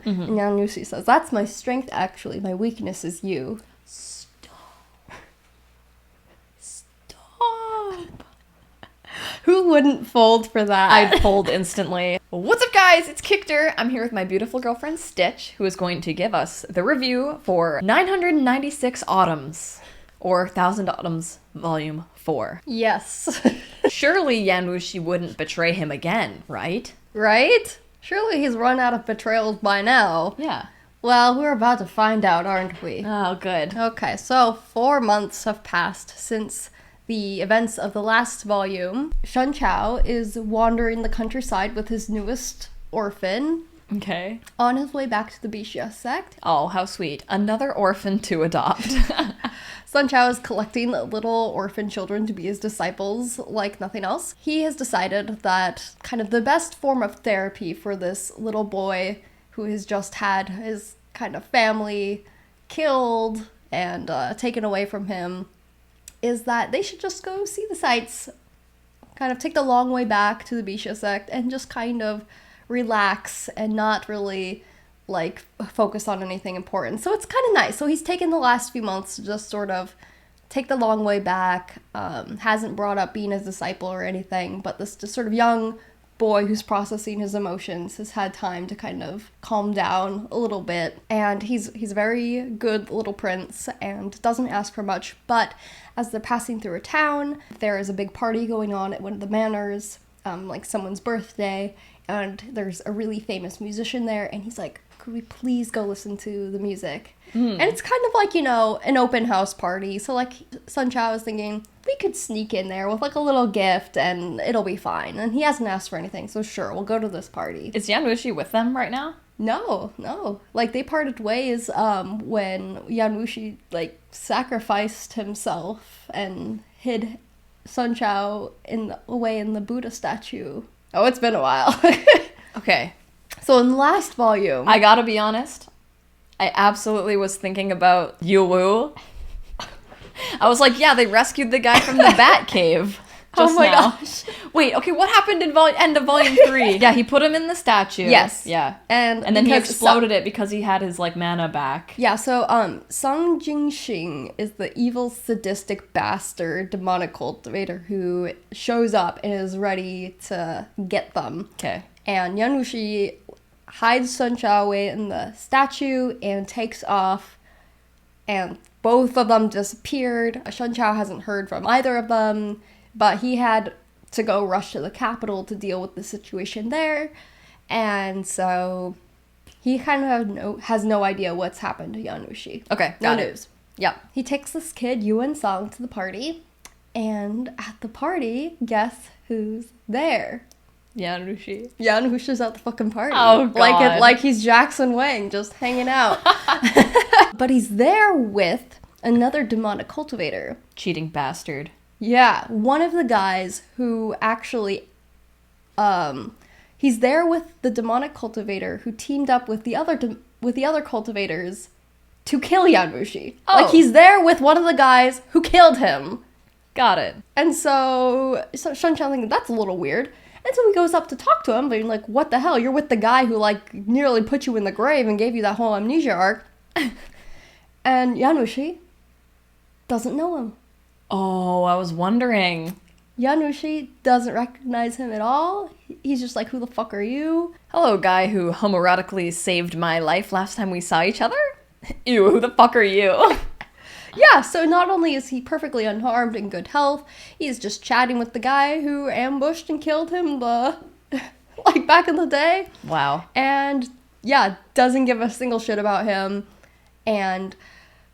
And Yan Wushi says, that's my strength, actually. My weakness is you. Stop. Who wouldn't fold for that? I'd fold instantly. What's up, guys? It's Kickter. I'm here with my beautiful girlfriend, Stitch, who is going to give us the review for 996 Autumns, or 1000 Autumns, Volume 4. Yes. Surely Yan Wushi wouldn't betray him again, right? Right? Surely he's run out of betrayals by now. Yeah. Well, we're about to find out, aren't we? Oh, good. Okay, so 4 months have passed since the events of the last volume. Shen Qiao is wandering the countryside with his newest orphan Okay. on his way back to the Bisha sect. Oh, how sweet. Another orphan to adopt. Shen Qiao is collecting little orphan children to be his disciples like nothing else. He has decided that kind of the best form of therapy for this little boy who has just had his kind of family killed and taken away from him is that they should just go see the sights, kind of take the long way back to the Bisha sect and just kind of relax and not really like focus on anything important. So it's kind of nice. So he's taken the last few months to just sort of take the long way back, hasn't brought up being his disciple or anything, but this just sort of young boy who's processing his emotions has had time to kind of calm down a little bit. And he's a very good little prince and doesn't ask for much, but as they're passing through a town, there is a big party going on at one of the manors, like someone's birthday, and there's a really famous musician there, and he's like, could we please go listen to the music? And it's kind of like, you know, an open house party. So like Shen Qiao is thinking, we could sneak in there with like a little gift and it'll be fine. And he hasn't asked for anything, so sure, we'll go to this party. Is Yan Wushi with them right now? No. Like they parted ways when Yan Wushi like sacrificed himself and hid Shen Qiao away in the Buddha statue. Oh, it's been a while. Okay. So in the last volume, I gotta be honest, I absolutely was thinking about Yu Wu. I was like, yeah, they rescued the guy from the bat cave just oh my now. gosh. Wait, okay, what happened in end of volume 3? Yeah, he put him in the statue. Yes. Yeah. And then he because exploded it because he had his, like, mana back. Yeah, so Song Jingxing is the evil, sadistic bastard demonic cultivator who shows up and is ready to get them. Okay. And Yan Wushi hides Shen Qiao away in the statue and takes off, and both of them disappeared. Shen Qiao hasn't heard from either of them, but he had to go rush to the capital to deal with the situation there, and so he kind of has no idea what's happened to Yan Wushi. Okay, No got it. news. Yeah. He takes this kid, Yuan Song, to the party, and at the party, guess who's there? Yan Wushi. Yan Wushi's at the fucking party. Oh, God. Like he's Jackson Wang, just hanging out. But he's there with another demonic cultivator. Cheating bastard. Yeah, one of the guys who actually, he's there with the demonic cultivator who teamed up with the other cultivators to kill Yan Wushi. Oh. Like he's there with one of the guys who killed him. Got it. And so Shen Qiao thinking that's a little weird. And so he goes up to talk to him, being like, what the hell? You're with the guy who, like, nearly put you in the grave and gave you that whole amnesia arc. And Yan Wushi doesn't know him. Oh, I was wondering. Yan Wushi doesn't recognize him at all. He's just like, who the fuck are you? Hello, guy who homoerotically saved my life last time we saw each other? Ew, who the fuck are you? Yeah, so not only is he perfectly unharmed in good health, he's just chatting with the guy who ambushed and killed him like back in the day. Wow. And yeah, doesn't give a single shit about him. And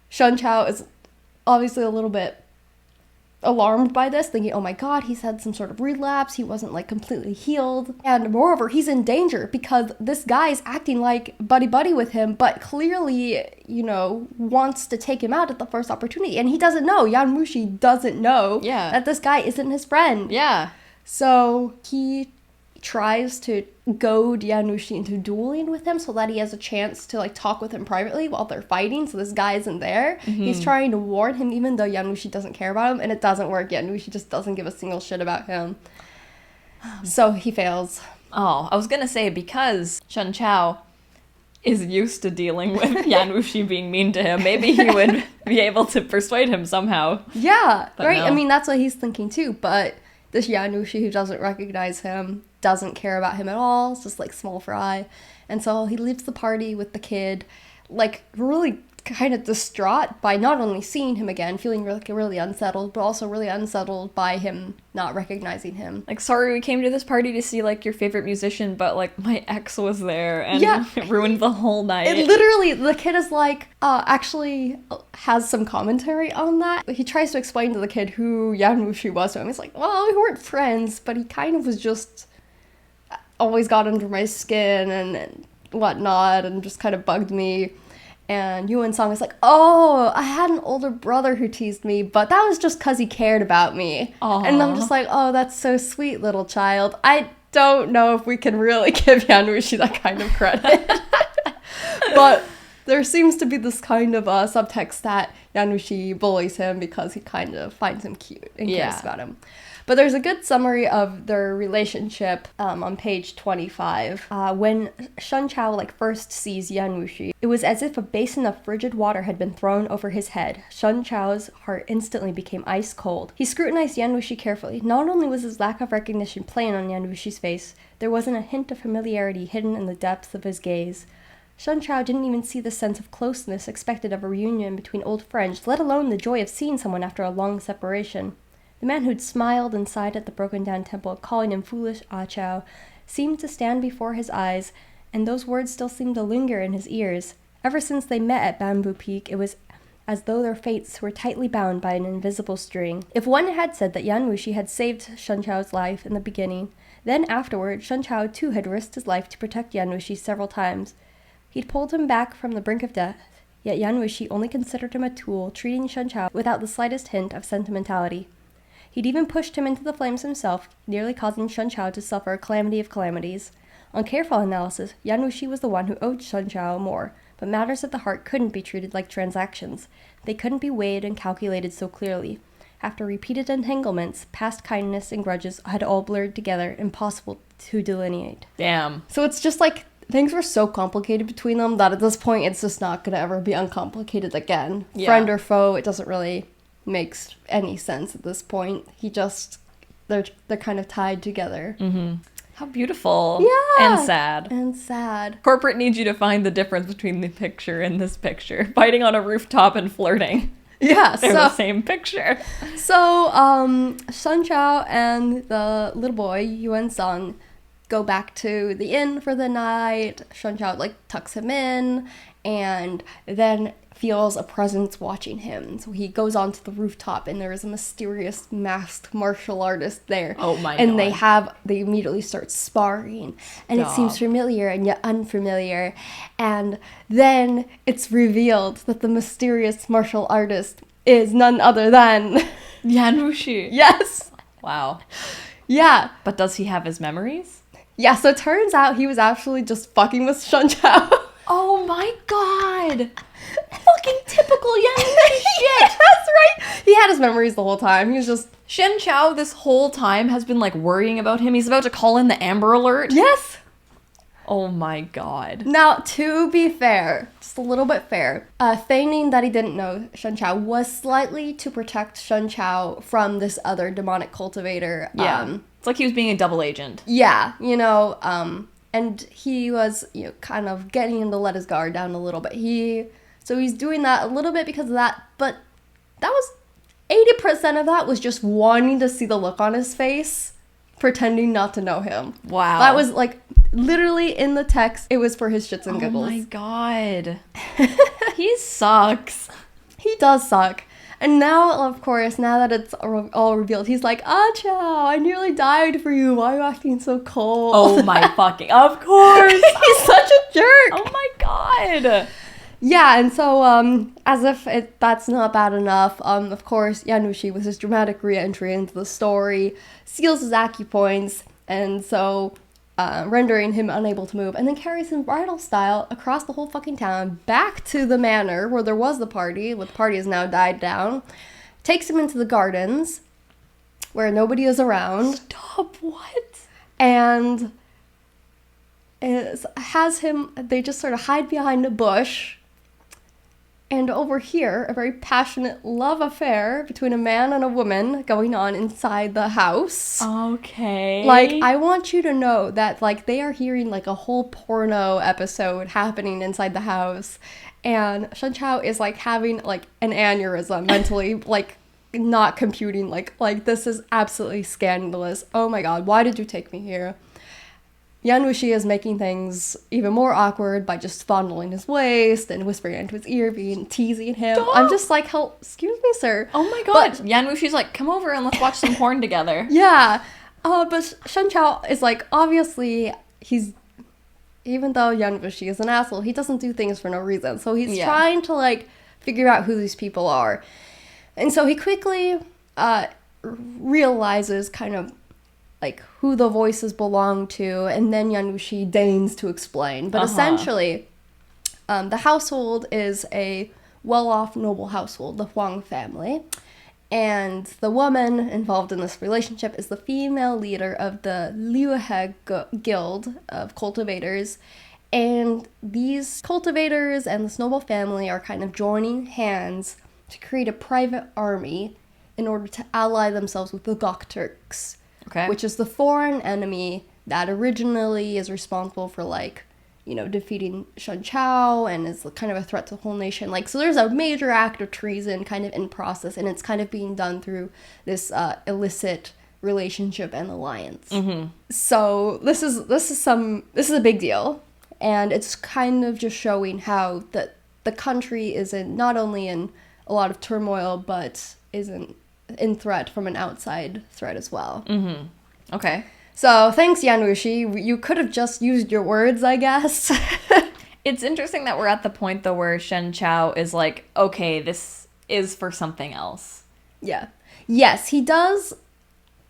Shen Qiao is obviously a little bit alarmed by this, thinking, oh my god, he's had some sort of relapse, he wasn't like completely healed. And moreover, he's in danger because this guy is acting like buddy-buddy with him, but clearly, you know, wants to take him out at the first opportunity. And he doesn't know, Yan Wushi doesn't know that this guy isn't his friend. Yeah. So he tries to goad Yan Wushi into dueling with him so that he has a chance to like talk with him privately while they're fighting, so this guy isn't there. He's trying to warn him even though Yan Wushi doesn't care about him, and it doesn't work. Yan Wushi just doesn't give a single shit about him. So he fails. Oh, I was gonna say, because Shen Qiao is used to dealing with Yan Wushi being mean to him, maybe he would be able to persuade him somehow. Yeah, But right? no. I mean, that's what he's thinking too, but this Yan Wushi who doesn't recognize him doesn't care about him at all. It's just like small fry. And so he leaves the party with the kid, like really kind of distraught by not only seeing him again, feeling really unsettled, but also really unsettled by him not recognizing him. Like, sorry, we came to this party to see, like, your favorite musician, but, like, my ex was there, and Yeah. it ruined the whole night. It literally, the kid is like, actually has some commentary on that. He tries to explain to the kid who Yan Wushi was to him. He's like, well, we weren't friends, but he kind of was just always got under my skin and whatnot, and just kind of bugged me. And Yuan Song is like, oh, I had an older brother who teased me, but that was just because he cared about me. Aww. And I'm just like, oh, that's so sweet, little child. I don't know if we can really give Yan Wushi that kind of credit. But there seems to be this kind of subtext that Yan Wushi bullies him because he kind of finds him cute and cares about him. But there's a good summary of their relationship on page 25. When Shen Qiao first sees Yan Wushi, it was as if a basin of frigid water had been thrown over his head. Shen Qiao's heart instantly became ice cold. He scrutinized Yan Wushi carefully. Not only was his lack of recognition plain on Yan Wushi's face, there wasn't a hint of familiarity hidden in the depths of his gaze. Shen Qiao didn't even see the sense of closeness expected of a reunion between old friends, let alone the joy of seeing someone after a long separation. The man who'd smiled and sighed at the broken-down temple, calling him foolish Ah Chao, seemed to stand before his eyes, and those words still seemed to linger in his ears. Ever since they met at Bamboo Peak, it was as though their fates were tightly bound by an invisible string. If one had said that Yan Wushi had saved Shen Qiao's life in the beginning, then afterward Shen Qiao too had risked his life to protect Yan Wushi several times. He'd pulled him back from the brink of death, yet Yan Wushi only considered him a tool, treating Shen Qiao without the slightest hint of sentimentality. He'd even pushed him into the flames himself, nearly causing Shen Qiao to suffer a calamity of calamities. On careful analysis, Yan Wushi was the one who owed Shen Qiao more, but matters of the heart couldn't be treated like transactions. They couldn't be weighed and calculated so clearly. After repeated entanglements, past kindness and grudges had all blurred together, impossible to delineate. Damn. So it's just like, things were so complicated between them that at this point it's just not going to ever be uncomplicated again. Yeah. Friend or foe, it doesn't really makes any sense at this point. They're kind of tied together. Mm-hmm. How beautiful. Yeah. And sad. And sad. Corporate needs you to find the difference between the picture and this picture. Fighting on a rooftop and flirting. Yeah, They're the same picture. So, Shen Qiao and the little boy, Yuan Song, go back to the inn for the night. Shen Qiao, tucks him in, and then feels a presence watching him. So he goes onto the rooftop, and there is a mysterious masked martial artist there. Oh my and God. They immediately start sparring, and it seems familiar and yet unfamiliar. And then it's revealed that the mysterious martial artist is none other than Yan Wushi. yes. Wow. Yeah. But does he have his memories? Yeah, so it turns out he was actually just fucking with Shen Qiao. Oh my God. Fucking typical Yan Wushi shit. That's right. He had his memories the whole time. He was just... Shen Qiao this whole time has been worrying about him. He's about to call in the Amber Alert. Yes. Oh my God. Now, to be fair, just a little bit fair, feigning that he didn't know Shen Qiao was slightly to protect Shen Qiao from this other demonic cultivator. Yeah. It's like he was being a double agent. Yeah, and he was, kind of getting him to let his guard down a little bit. So he's doing that a little bit because of that, but that was 80% of that was just wanting to see the look on his face, pretending not to know him. Wow. That was literally in the text, it was for his shits and giggles. Oh my God. He sucks. He does suck. And now, of course, now that it's all revealed, he's like, Ah Chao, I nearly died for you. Why are you acting so cold? Oh my fucking, of course. He's such a jerk. Oh my God. Yeah, and so, as if that's not bad enough, of course, Yan Wushi, with his dramatic re-entry into the story, steals his acupoints, and so, rendering him unable to move, and then carries him bridal style across the whole fucking town, back to the manor where there was the party has now died down, takes him into the gardens, where nobody is around. Stop, what? And has him, they just sort of hide behind a bush. And over here, a very passionate love affair between a man and a woman going on inside the house. Okay. Like, I want you to know that, like, they are hearing, like, a whole porno episode happening inside the house. And Shen Qiao is, like, having, like, an aneurysm mentally, like, not computing. Like, this is absolutely scandalous. Oh my god, why did you take me here? Yan Wushi is making things even more awkward by just fondling his waist and whispering into his ear, teasing him. Stop. I'm just like, excuse me, sir. Oh my god. Yan Wushi's like, come over and let's watch some porn together. Yeah. But Shen Qiao is like, obviously, even though Yan Wushi is an asshole, he doesn't do things for no reason. So he's trying to, like, figure out who these people are. And so he quickly realizes kind of, like, who the voices belong to, and then Yan Wushi deigns to explain. But essentially, the household is a well-off noble household, the Huang family. And the woman involved in this relationship is the female leader of the Liuhe Guild of cultivators. And these cultivators and this noble family are kind of joining hands to create a private army in order to ally themselves with the Gok Turks. Okay. Which is the foreign enemy that originally is responsible for, like, you know, defeating Shen Qiao and is kind of a threat to the whole nation. Like, so there's a major act of treason kind of in process, and it's kind of being done through this illicit relationship and alliance. Mm-hmm. So this is a big deal, and it's kind of just showing how the country is not only in a lot of turmoil, but isn't in threat from an outside threat as well. Mm-hmm. Okay. So thanks, Yan Wushi. You could have just used your words, I guess. It's interesting that we're at the point, though, where Shen Qiao is like, okay, this is for something else. Yeah. Yes, he does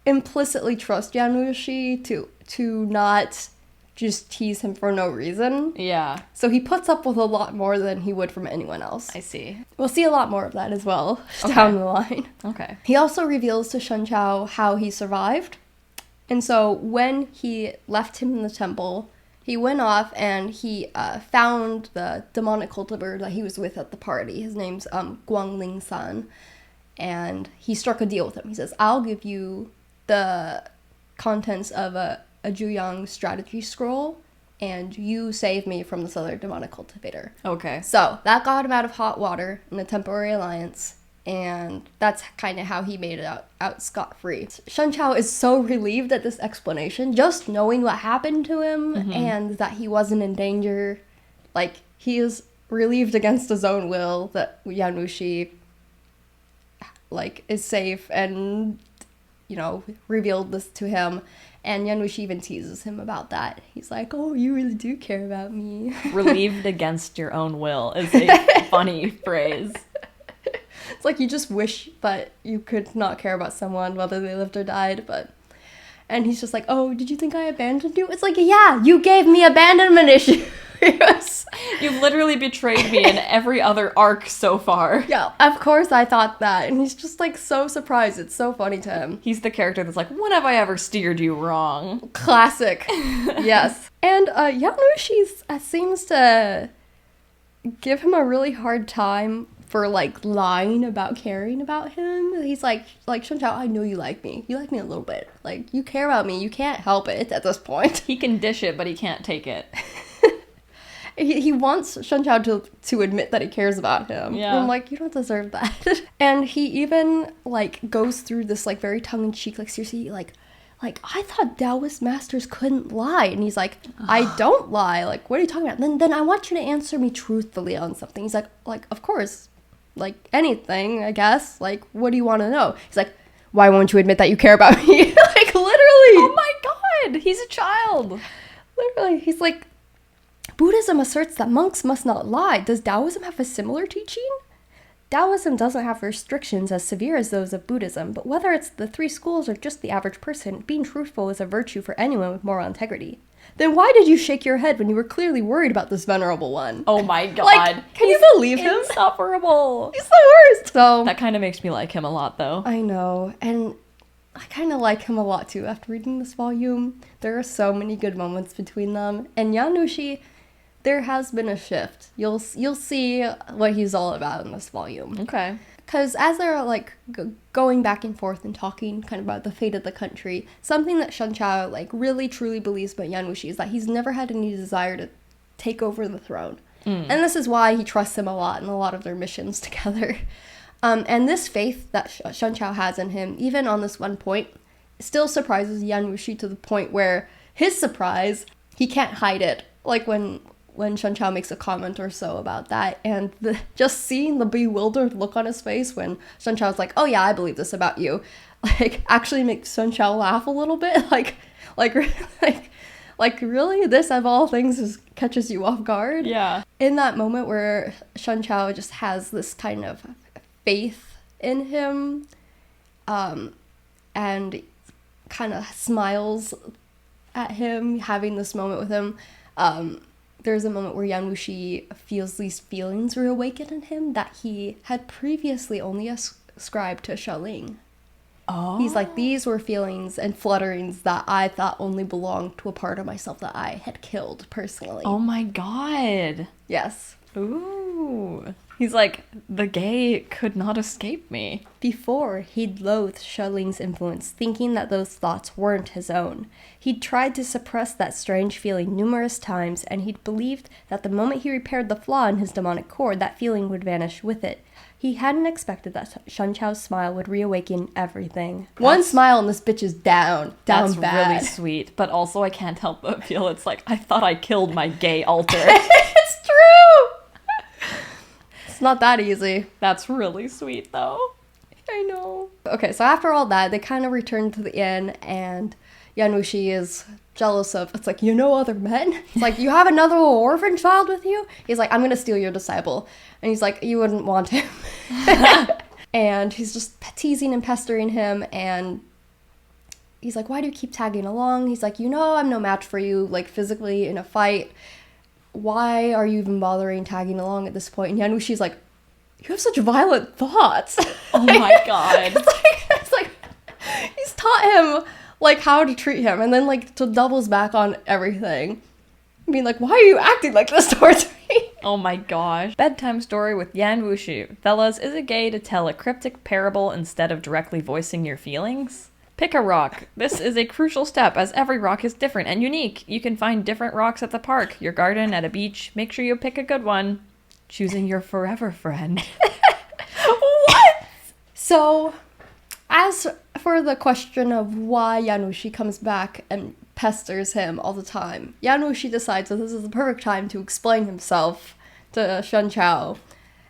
implicitly trust Yan Wushi to not just tease him for no reason. Yeah. So he puts up with a lot more than he would from anyone else. I see. We'll see a lot more of that as well down the line. Okay. He also reveals to Shen Qiao how he survived. And so when he left him in the temple, he went off and he found the demonic cultivator that he was with at the party. His name's Guangling San. And he struck a deal with him. He says, I'll give you the contents of a Juyang strategy scroll, and you save me from this other demonic cultivator. Okay. So that got him out of hot water in a temporary alliance, and that's kind of how he made it out scot-free. Shen Qiao is so relieved at this explanation, just knowing what happened to him and that he wasn't in danger. Like, he is relieved against his own will that Yan Wushi, like, is safe and, you know, revealed this to him. And Yan Wushi even teases him about that. He's like, oh, you really do care about me. Relieved against your own will is a funny phrase. It's like you just wish that you could not care about someone, whether they lived or died, but... And he's just like, oh, did you think I abandoned you? It's like, yeah, you gave me abandonment issues. You've literally betrayed me in every other arc so far. Yeah, of course I thought that. And he's just, like, so surprised. It's so funny to him. He's the character that's like, when have I ever steered you wrong? Classic. Yes. And Yan Wushi seems to give him a really hard time for, like, lying about caring about him. He's like Shen Qiao, I know you like me. You like me a little bit. Like, you care about me. You can't help it at this point. He can dish it, but he can't take it. He wants Shen Qiao to admit that he cares about him. Yeah. And I'm like, you don't deserve that. And he even, like, goes through this, like, very tongue-in-cheek, like, seriously, like, I thought Taoist masters couldn't lie. And he's like, I don't lie. Like, what are you talking about? Then I want you to answer me truthfully on something. He's like, of course. Like, anything, I guess. Like, what do you want to know? He's like, why won't you admit that you care about me? Like, literally. Oh my god, he's a child. Literally, he's like, Buddhism asserts that monks must not lie. Does Taoism have a similar teaching? Taoism doesn't have restrictions as severe as those of Buddhism, but whether it's the three schools or just the average person, being truthful is a virtue for anyone with moral integrity. Then why did you shake your head when you were clearly worried about this venerable one? Oh my god. Like, can you believe him? Insufferable. He's the worst. So that kind of makes me like him a lot, though. I know. And I kind of like him a lot too after reading this volume. There are so many good moments between them. And Yan Wushi, there has been a shift. You'll see what he's all about in this volume. Okay. Because as they're like going back and forth and talking kind of about the fate of the country, something that Shen Qiao like really truly believes about Yan Wushi is that he's never had any desire to take over the throne. And this is why he trusts him a lot in a lot of their missions together. And this faith that Shen Qiao has in him, even on this one point, still surprises Yan Wushi to the point where his surprise, he can't hide it. Like when Shen Qiao makes a comment or so about that, and just seeing the bewildered look on his face when Shen Qiao's like, oh yeah, I believe this about you, like actually makes Shen Qiao laugh a little bit. Like really, this of all things catches you off guard. Yeah. In that moment where Shen Qiao just has this kind of faith in him, and kind of smiles at him, having this moment with him, there's a moment where Yan Wushi feels these feelings reawaken in him that he had previously only ascribed to Xiaoling. Oh. He's like, these were feelings and flutterings that I thought only belonged to a part of myself that I had killed personally. Oh my god. Yes. Ooh. He's like, the gay could not escape me. Before, he'd loathed Xiaoling's influence, thinking that those thoughts weren't his own. He'd tried to suppress that strange feeling numerous times, and he'd believed that the moment he repaired the flaw in his demonic cord, that feeling would vanish with it. He hadn't expected that Shen Qiao's smile would reawaken everything. One smile and this bitch is down That's bad. really sweet, but also I can't help but feel it's like, I thought I killed my gay alter. It's true! It's not that easy. That's really sweet, though. I know. Okay, so after all that, they kind of return to the inn, and Yan Wushi is jealous of, it's like, you know other men? It's like, you have another little orphan child with you? He's like, I'm gonna steal your disciple. And he's like, you wouldn't want him. And he's just teasing and pestering him, and he's like, why do you keep tagging along? He's like, you know I'm no match for you, like, physically in a fight. Why are you even bothering tagging along at this point? And Yan Wushi's like, you have such violent thoughts. Oh my god. It's like he's taught him like how to treat him, and then like to doubles back on everything. I mean, like, why are you acting like this towards me? Oh my gosh. Bedtime story with Yan Wushi. Fellas, is it gay to tell a cryptic parable instead of directly voicing your feelings? Pick a rock. This is a crucial step, as every rock is different and unique. You can find different rocks at the park, your garden, at a beach. Make sure you pick a good one. Choosing your forever friend. What? So, as for the question of why Yan Wushi comes back and pesters him all the time, Yan Wushi decides that this is the perfect time to explain himself to Shen Qiao.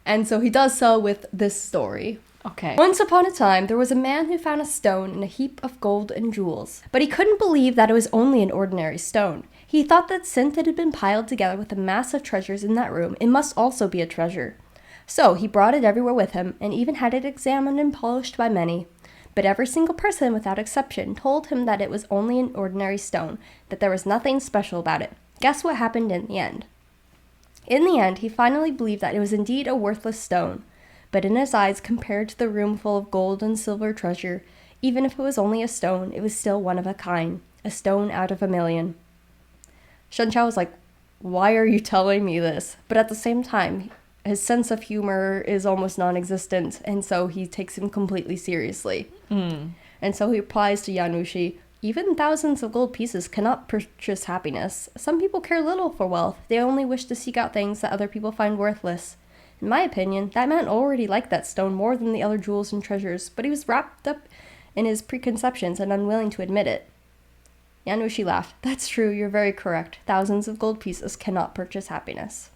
And so he does so with this story. Okay. Once upon a time, there was a man who found a stone in a heap of gold and jewels. But he couldn't believe that it was only an ordinary stone. He thought that since it had been piled together with the mass of treasures in that room, it must also be a treasure. So he brought it everywhere with him, and even had it examined and polished by many. But every single person, without exception, told him that it was only an ordinary stone, that there was nothing special about it. Guess what happened in the end? In the end, he finally believed that it was indeed a worthless stone. But in his eyes, compared to the room full of gold and silver treasure, even if it was only a stone, it was still one of a kind, a stone out of a million. Shen Qiao was like, why are you telling me this? But at the same time, his sense of humor is almost non-existent, and so he takes him completely seriously. And so he replies to Yan Wushi, even thousands of gold pieces cannot purchase happiness. Some people care little for wealth. They only wish to seek out things that other people find worthless. In my opinion, that man already liked that stone more than the other jewels and treasures, but he was wrapped up in his preconceptions and unwilling to admit it. Yan Wushi laughed. That's true, you're very correct. Thousands of gold pieces cannot purchase happiness.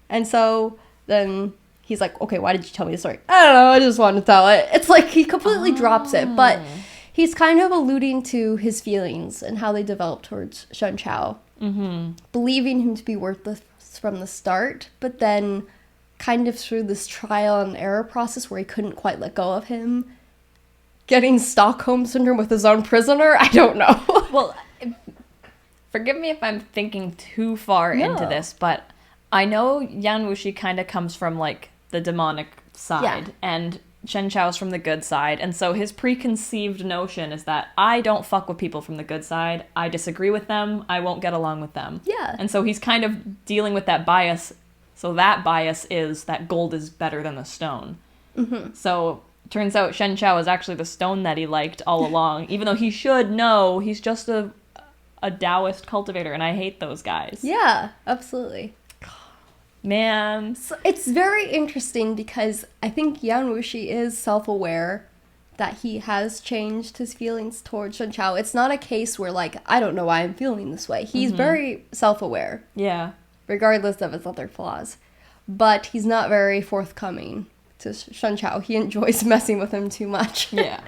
And so then he's like, okay, why did you tell me the story? I don't know, I just wanted to tell it. It's like he completely drops it, but he's kind of alluding to his feelings and how they developed towards Shen Qiao. Believing him to be worthless from the start, but then kind of through this trial and error process where he couldn't quite let go of him, getting Stockholm Syndrome with his own prisoner? I don't know. Well, forgive me if I'm thinking too far into this, but I know Yan Wushi kind of comes from, like, the demonic side. Yeah. And Shen Qiao's from the good side, and so his preconceived notion is that I don't fuck with people from the good side. I disagree with them. I won't get along with them. Yeah. And so he's kind of dealing with that bias. So that bias is that gold is better than the stone. Mm-hmm. So turns out Shen Qiao is actually the stone that he liked all along, even though he should know he's just a Taoist cultivator, and I hate those guys. Yeah, absolutely. Man. So it's very interesting because I think Yan Wushi is self-aware that he has changed his feelings towards Shen Qiao. It's not a case where, like, I don't know why I'm feeling this way. He's very self-aware. Yeah. Regardless of his other flaws. But he's not very forthcoming to Shen Qiao. He enjoys messing with him too much. Yeah.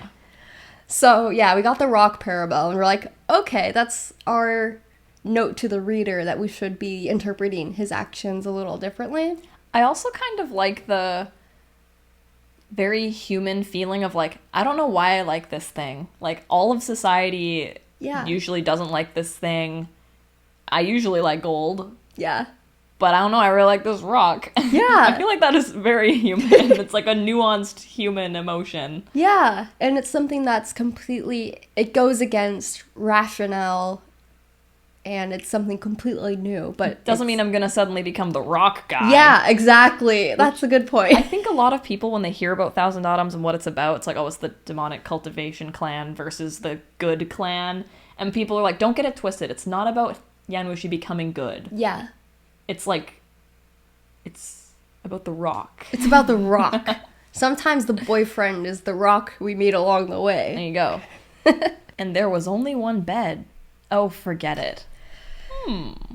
So, yeah, we got the rock parable, and we're like, okay, that's our note to the reader that we should be interpreting his actions a little differently. I also kind of like the very human feeling of, like, I don't know why I like this thing. Like, all of society usually doesn't like this thing. I usually like gold. Yeah. But I don't know, I really like this rock. Yeah. I feel like that is very human. It's like a nuanced human emotion. Yeah, and it's something that's completely, it goes against rationale, and it's something completely new, but Doesn't mean I'm gonna suddenly become the rock guy. Yeah, exactly. That's a good point. I think a lot of people, when they hear about Thousand Autumns and what it's about, it's like, oh, it's the demonic cultivation clan versus the good clan. And people are like, don't get it twisted. It's not about Yan Wushi becoming good. Yeah. It's like, it's about the rock. It's about the rock. Sometimes the boyfriend is the rock we meet along the way. There you go. And there was only one bed. Oh, forget it.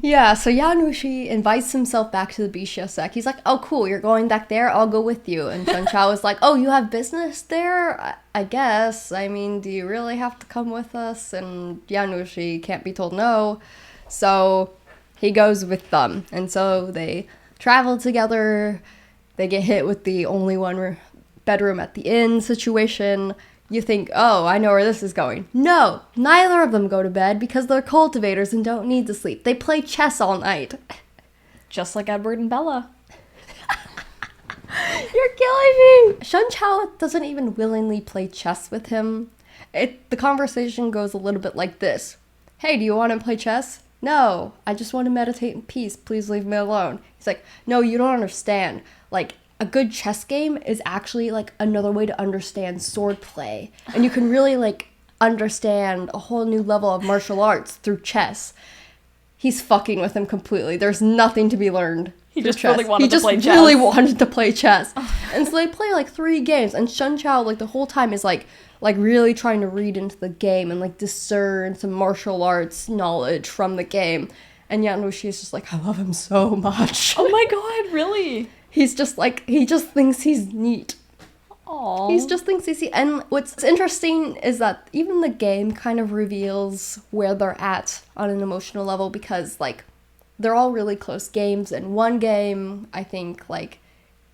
Yeah, so Yan Wushi invites himself back to the Bisha sect. He's like, oh, cool, you're going back there? I'll go with you. And Shen Qiao is like, oh, you have business there? I guess. I mean, do you really have to come with us? And Yan Wushi can't be told no. So he goes with them. And so they travel together. They get hit with the only one bedroom at the inn situation. You think, oh, I know where this is going. No, neither of them go to bed because they're cultivators and don't need to sleep. They play chess all night. Just like Edward and Bella. You're killing me! Shen Qiao doesn't even willingly play chess with him. The conversation goes a little bit like this. Hey, do you want to play chess? No, I just want to meditate in peace. Please leave me alone. He's like, no, you don't understand. Like, a good chess game is actually, like, another way to understand swordplay. And you can really, like, understand a whole new level of martial arts through chess. He's fucking with him completely. There's nothing to be learned. He just really wanted to play chess. He just really wanted to play chess. And so they play, like, 3 games. And Shen Qiao, like, the whole time is, like really trying to read into the game and, like, discern some martial arts knowledge from the game. And Yan Wushi is just like, I love him so much. Oh my god, really? He's just like, he just thinks he's neat. Aww. He just thinks he's neat. And what's interesting is that even the game kind of reveals where they're at on an emotional level because, like, they're all really close games. And one game, I think, like,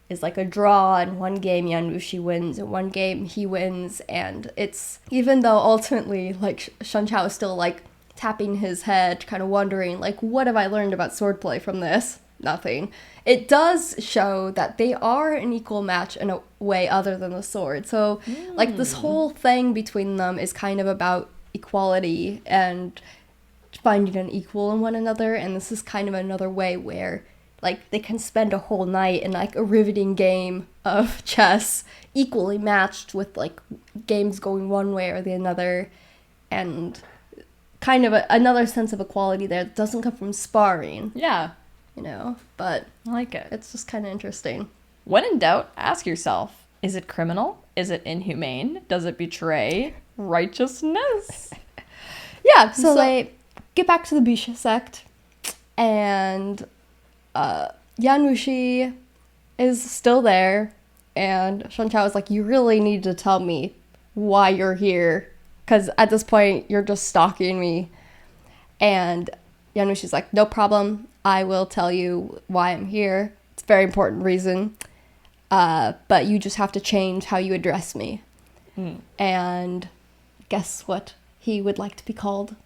is like a draw, and one game Yan Wushi wins, and one game he wins. And it's, even though ultimately, like, Shen Qiao is still, like, tapping his head, kind of wondering, like, what have I learned about swordplay from this? Nothing. It does show that they are an equal match in a way other than the sword. So, like, this whole thing between them is kind of about equality and finding an equal in one another. And this is kind of another way where, like, they can spend a whole night in, like, a riveting game of chess, equally matched with, like, games going one way or the other. And kind of another sense of equality there that doesn't come from sparring. Yeah. You know, but I like it. It's just kind of interesting. When in doubt, ask yourself, is it criminal? Is it inhumane? Does it betray righteousness? Yeah, so they get back to the Bisha sect, and Yan Wushi is still there, and Shen Qiao is like, you really need to tell me why you're here, because at this point, you're just stalking me. And Yan Wushi's like, no problem. I will tell you why I'm here. It's a very important reason. But you just have to change how you address me. And guess what he would like to be called?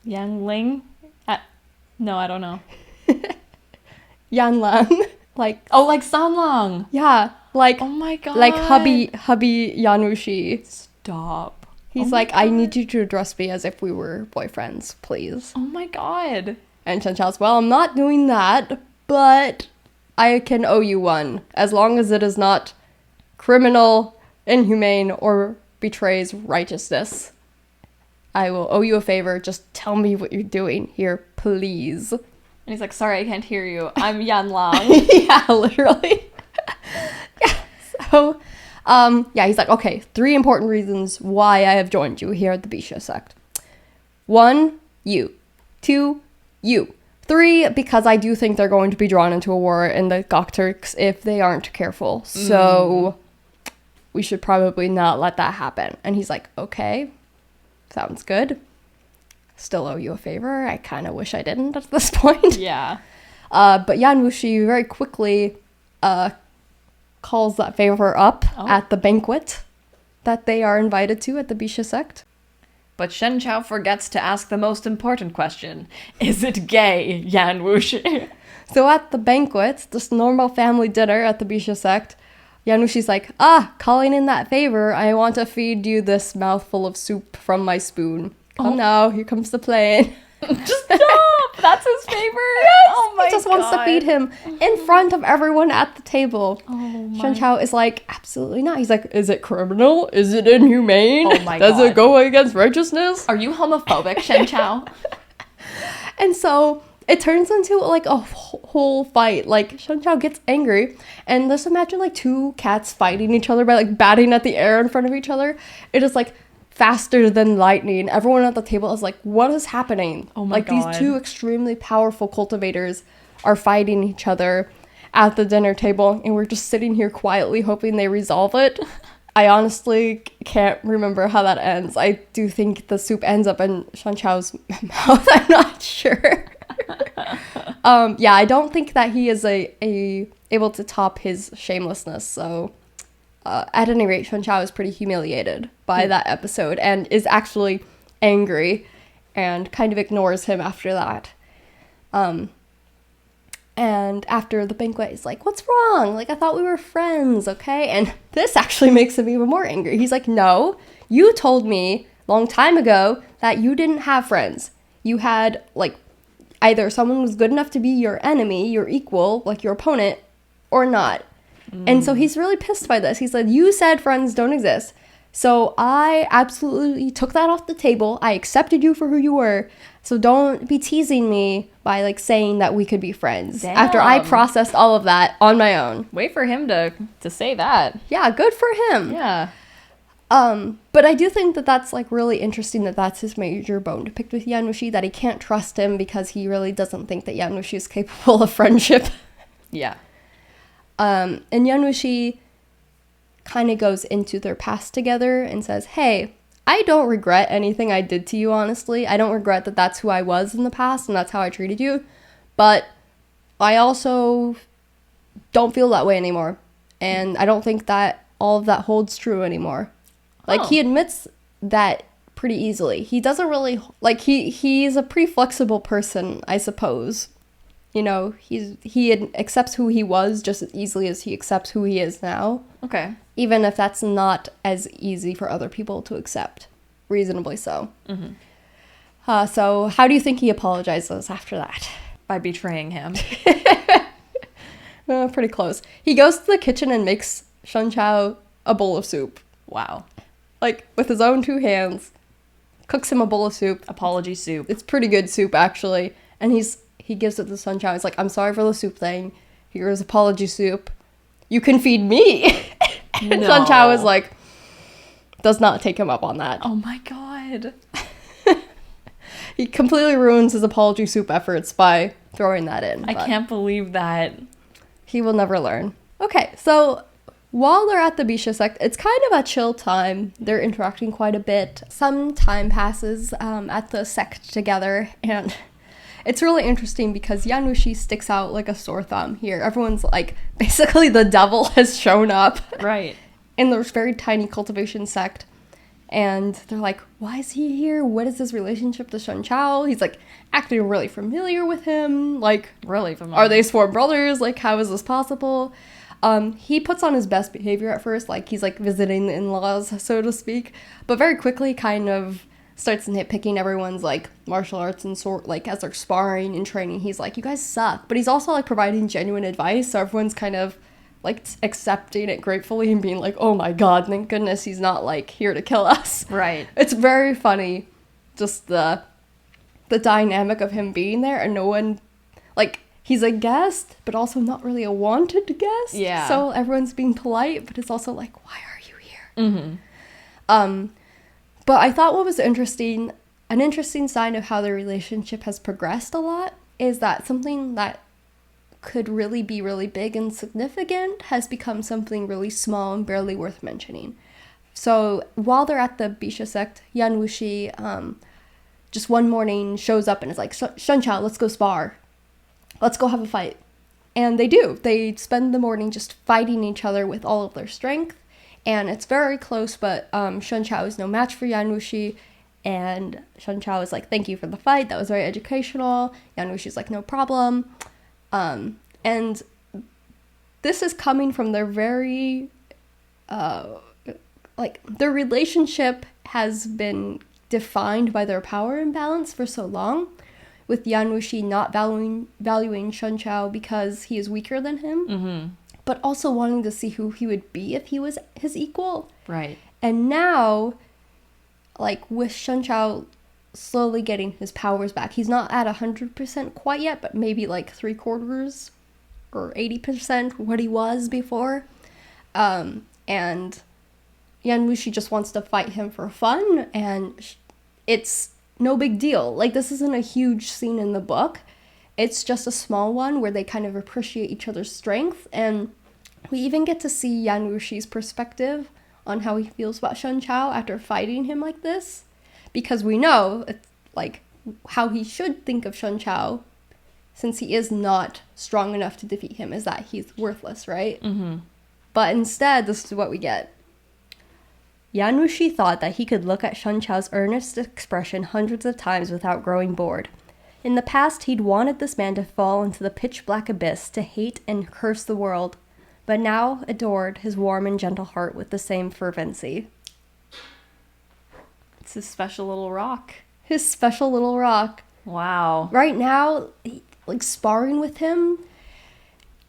Yang Ling? No, I don't know. Yan Lang. Like, Oh, like Sanlang. yeah, like, Oh my god. like hubby Yan Wushi. Stop. He's like, I need you to address me as if we were boyfriends, please. Oh my god. And Shen Qiao's, well, I'm not doing that, but I can owe you one, as long as it is not criminal, inhumane, or betrays righteousness. I will owe you a favor. Just tell me what you're doing here, please. And he's like, sorry, I can't hear you. I'm Yan Lang. Yeah, literally. Yeah. So, yeah, he's like, okay, 3 important reasons why I have joined you here at the Bisha sect. 1, you. 2, you. 3, because I do think they're going to be drawn into a war in the Gokturks if they aren't careful. So we should probably not let that happen. And he's like, okay, sounds good. Still owe you a favor. I kind of wish I didn't at this point. Yeah. But Yan Wushi very quickly calls that favor up at the banquet that they are invited to at the Bisha sect. But Shen Qiao forgets to ask the most important question. Is it gay, Yan Wushi? So at the banquet, this normal family dinner at the Bisha sect, Yan Wushi's like, calling in that favor, I want to feed you this mouthful of soup from my spoon. Come now, here comes the plane. Just stop! That's his favor? Yes, Oh my god. he just wants to feed him in front of everyone at the table. Oh my. Shen Qiao is like, absolutely not. He's like, is it criminal? Is it inhumane? Oh my Does God. it go against righteousness? Are you homophobic, Shen Qiao? And so it turns into like a whole fight. Like Shen Qiao gets angry, and just imagine like 2 cats fighting each other by like batting at the air in front of each other. It is like faster than lightning. Everyone at the table is like, what is happening? Oh my like God. These 2 extremely powerful cultivators are fighting each other at the dinner table, and we're just sitting here quietly hoping they resolve it. I honestly can't remember how that ends. I do think the soup ends up in Shen Qiao's mouth. I'm not sure. Yeah, I don't think that he is able to top his shamelessness. So, at any rate, Shen Qiao is pretty humiliated by that episode and is actually angry and kind of ignores him after that. And after the banquet, he's like, what's wrong? Like, I thought we were friends, okay? And this actually makes him even more angry. He's like, no, you told me long time ago that you didn't have friends. You had, like, either someone was good enough to be your enemy, your equal, like your opponent, or not. And so he's really pissed by this. He said, you said friends don't exist. So I absolutely took that off the table. I accepted you for who you were. So don't be teasing me by like saying that we could be friends. Damn. After I processed all of that on my own. Wait for him to say that. Yeah, good for him. Yeah. But I do think that that's like really interesting that that's his major bone to pick with Yan Wushi, that he can't trust him because he really doesn't think that Yan Wushi is capable of friendship. Yeah. And Yan Wushi kind of goes into their past together and says, hey, I don't regret anything I did to you, honestly. I don't regret that that's who I was in the past and that's how I treated you. But I also don't feel that way anymore. And I don't think that all of that holds true anymore. Like, he admits that pretty easily. He doesn't really, like, he's a pretty flexible person, I suppose. You know, he accepts who he was just as easily as he accepts who he is now. Okay. Even if that's not as easy for other people to accept. Reasonably so. Mm-hmm. So how do you think he apologizes after that? By betraying him. Pretty close. He goes to the kitchen and makes Shen Qiao a bowl of soup. Wow. Like, with his own 2 hands. Cooks him a bowl of soup. Apology soup. It's pretty good soup, actually. And he gives it to Shen Qiao. He's like, I'm sorry for the soup thing. Here's apology soup. You can feed me. And No. Shen Qiao is like, does not take him up on that. Oh my god. He completely ruins his apology soup efforts by throwing that in. I but can't believe that. He will never learn. Okay, so while they're at the Bisha sect, it's kind of a chill time. They're interacting quite a bit. Some time passes at the sect together, and it's really interesting because Yan Wushi sticks out like a sore thumb here. Everyone's like, basically the devil has shown up Right. in this very tiny cultivation sect. And they're like, why is he here? What is his relationship to Shen Qiao? He's like acting really familiar with him. Like, Really familiar. are they sworn brothers? Like, how is this possible? He puts on his best behavior at first, like he's like visiting the in-laws, so to speak, but very quickly kind of starts nitpicking everyone's like martial arts and sort, like as they're sparring and training. He's like, you guys suck, but he's also like providing genuine advice, so everyone's kind of like accepting it gratefully and being like, oh my god, thank goodness he's not like here to kill us. Right. It's very funny, just the dynamic of him being there and no one, like, he's a guest but also not really a wanted guest. Yeah. So everyone's being polite, but it's also like, why are you here? But I thought what was interesting, an interesting sign of how the relationship has progressed a lot, is that something that could really be really big and significant has become something really small and barely worth mentioning. So while they're at the Bisha sect, Yan Wushi just one morning shows up and is like, Shen Qiao, let's go spar. Let's go have a fight. And they do. They spend the morning just fighting each other with all of their strength. And it's very close, but Shen Qiao is no match for Yan Wushi. And Shen Qiao is like, thank you for the fight. That was very educational. Yan Wushi's like, no problem. And this is coming from their very, like, their relationship has been defined by their power imbalance for so long, with Yan Wushi not valuing Shen Qiao because he is weaker than him, but also wanting to see who he would be if he was his equal. Right. And now, like, with Shen Qiao slowly getting his powers back, he's not at 100% quite yet, but maybe like 3/4 or 80% what he was before. And Yan Wushi just wants to fight him for fun, and it's no big deal. Like, this isn't a huge scene in the book. It's just a small one where they kind of appreciate each other's strength, and we even get to see Yan Wushi's perspective on how he feels about Shen Qiao after fighting him like this, because we know it's like how he should think of Shen Qiao, since he is not strong enough to defeat him, is that he's worthless, right? But instead, this is what we get. Yan Wushi thought that he could look at Shen Qiao's earnest expression hundreds of times without growing bored. In the past, he'd wanted this man to fall into the pitch-black abyss, to hate and curse the world, but now adored his warm and gentle heart with the same fervency. It's his special little rock. His special little rock. Wow. Right now, like, sparring with him,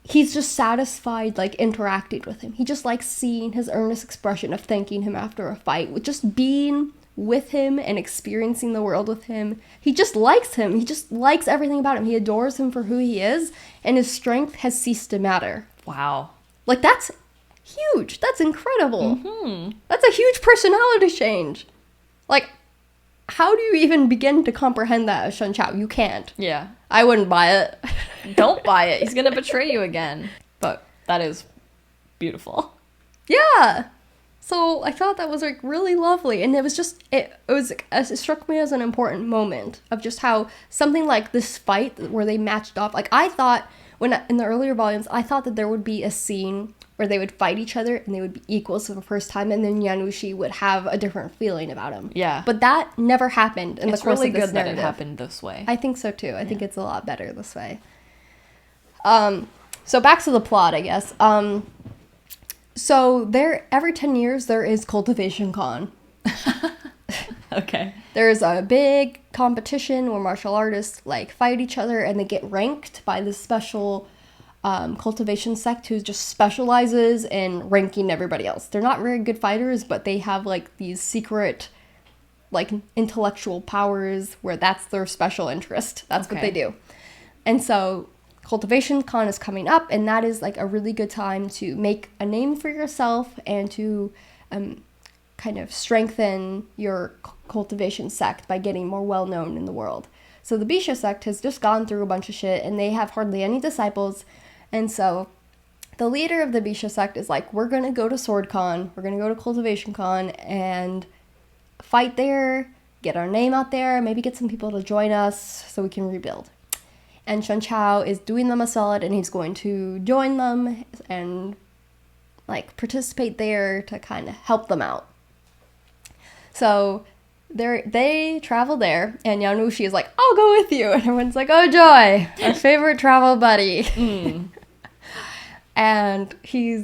he's just satisfied, like, interacting with him. He just likes seeing his earnest expression of thanking him after a fight, with just being with him and experiencing the world with him. He just likes him. He just likes everything about him. He adores him for who he is, and his strength has ceased to matter. Wow. Like, that's huge. That's incredible. That's a huge personality change. Like, how do you even begin to comprehend that as Shen Qiao? You can't. Yeah. I wouldn't buy it. Don't buy it. He's gonna betray you again. But that is beautiful. Yeah. So I thought that was, like, really lovely, and it was just, it struck me as an important moment of just how something like this fight where they matched off, like, I thought in the earlier volumes, I thought that there would be a scene where they would fight each other and they would be equals for the first time, and then Yan Wushi would have a different feeling about him. Yeah. But that never happened in the course really of this good narrative. that it happened this way. I think so too. I think it's a lot better this way. So back to the plot, I guess. So every 10 years there is Cultivation Con. Okay. There's a big competition where martial artists, like, fight each other, and they get ranked by this special cultivation sect who just specializes in ranking everybody else. They're not very good fighters, but they have, like, these secret, like, intellectual powers where that's their special interest. That's what they do. And so Cultivation Con is coming up, and that is, like, a really good time to make a name for yourself and to kind of strengthen your cultivation sect by getting more well-known in the world. So the Bisha sect has just gone through a bunch of shit, and they have hardly any disciples, and so the leader of the Bisha sect is like, we're gonna go to Sword Con, we're gonna go to Cultivation Con, and fight there, get our name out there, maybe get some people to join us so we can rebuild. And Shen Qiao is doing them a solid, and he's going to join them and, like, participate there to kind of help them out. So they travel there, and Yan Wushi is like, I'll go with you. And everyone's like, oh, joy, our favorite travel buddy. And he's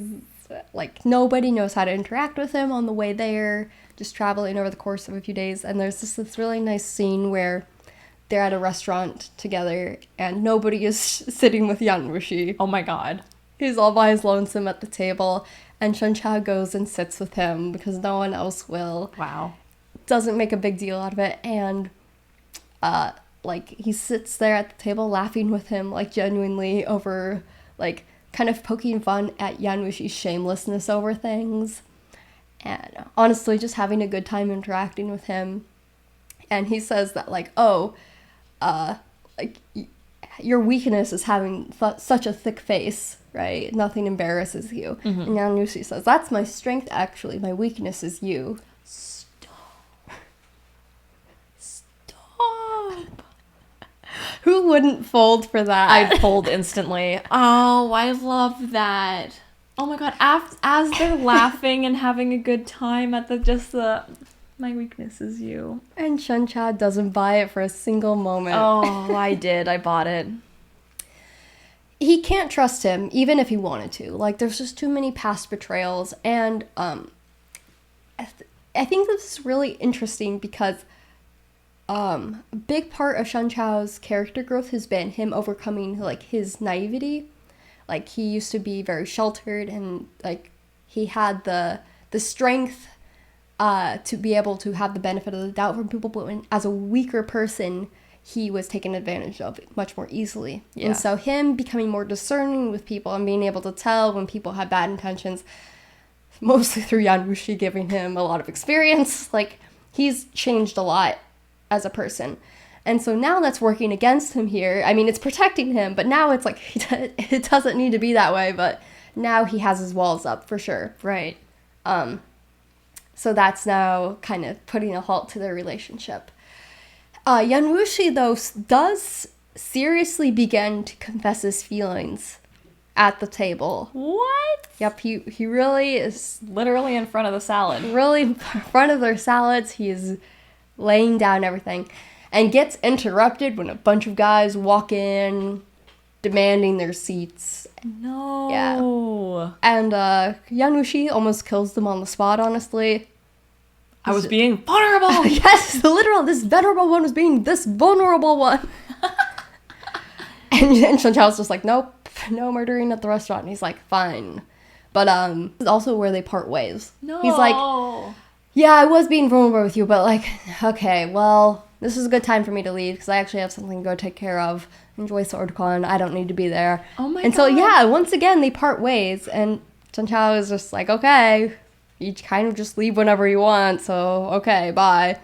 like, nobody knows how to interact with him on the way there, just traveling over the course of a few days. And there's this really nice scene where they're at a restaurant together, and nobody is sitting with Yan Wushi. Oh my god. He's all by his lonesome at the table, and Shen Qiao goes and sits with him because no one else will. Wow. Doesn't make a big deal out of it, and like he sits there at the table laughing with him, like genuinely over, like kind of poking fun at Yan Wushi's shamelessness over things, and honestly just having a good time interacting with him. And he says that like, oh, like your weakness is having such a thick face, right? Nothing embarrasses you. And Yan Wushi says, that's my strength actually, my weakness is you. Who wouldn't fold for that? I'd fold instantly. Oh, I love that. Oh my god, as they're laughing and having a good time at my weakness is you. And Shen Qiao doesn't buy it for a single moment. Oh, I did. I bought it. He can't trust him, even if he wanted to. Like, there's just too many past betrayals. And I think this is really interesting because a big part of Shen Qiao's character growth has been him overcoming, like, his naivety. Like, he used to be very sheltered, and, like, he had the strength to be able to have the benefit of the doubt from people, but as a weaker person, he was taken advantage of much more easily. Yeah. And so him becoming more discerning with people and being able to tell when people had bad intentions, mostly through Yan Wushi giving him a lot of experience, like, he's changed a lot as a person. And so now that's working against him here. I mean, it's protecting him, but now it's like, it doesn't need to be that way, but now he has his walls up for sure. Right. So that's now kind of putting a halt to their relationship. Yan Wushi, though, does seriously begin to confess his feelings at the table. What? Yep, he really is... Literally in front of the salad. Really in front of their salads. He is laying down everything. And gets interrupted when a bunch of guys walk in, demanding their seats. No. Yeah. And Yan Wushi almost kills them on the spot, honestly. I was being vulnerable! Yes, literal. This venerable one was being this vulnerable one. and Shen Qiao's just like, nope, no murdering at the restaurant. And he's like, fine. But this is also where they part ways. No. He's like, yeah, I was being vulnerable with you, but like, okay, well, this is a good time for me to leave because I actually have something to go take care of. Enjoy Sword Con. I don't need to be there. Oh my god. And so, yeah, once again, they part ways. And Shen Qiao is just like, okay, you kind of just leave whenever you want. So, okay, bye.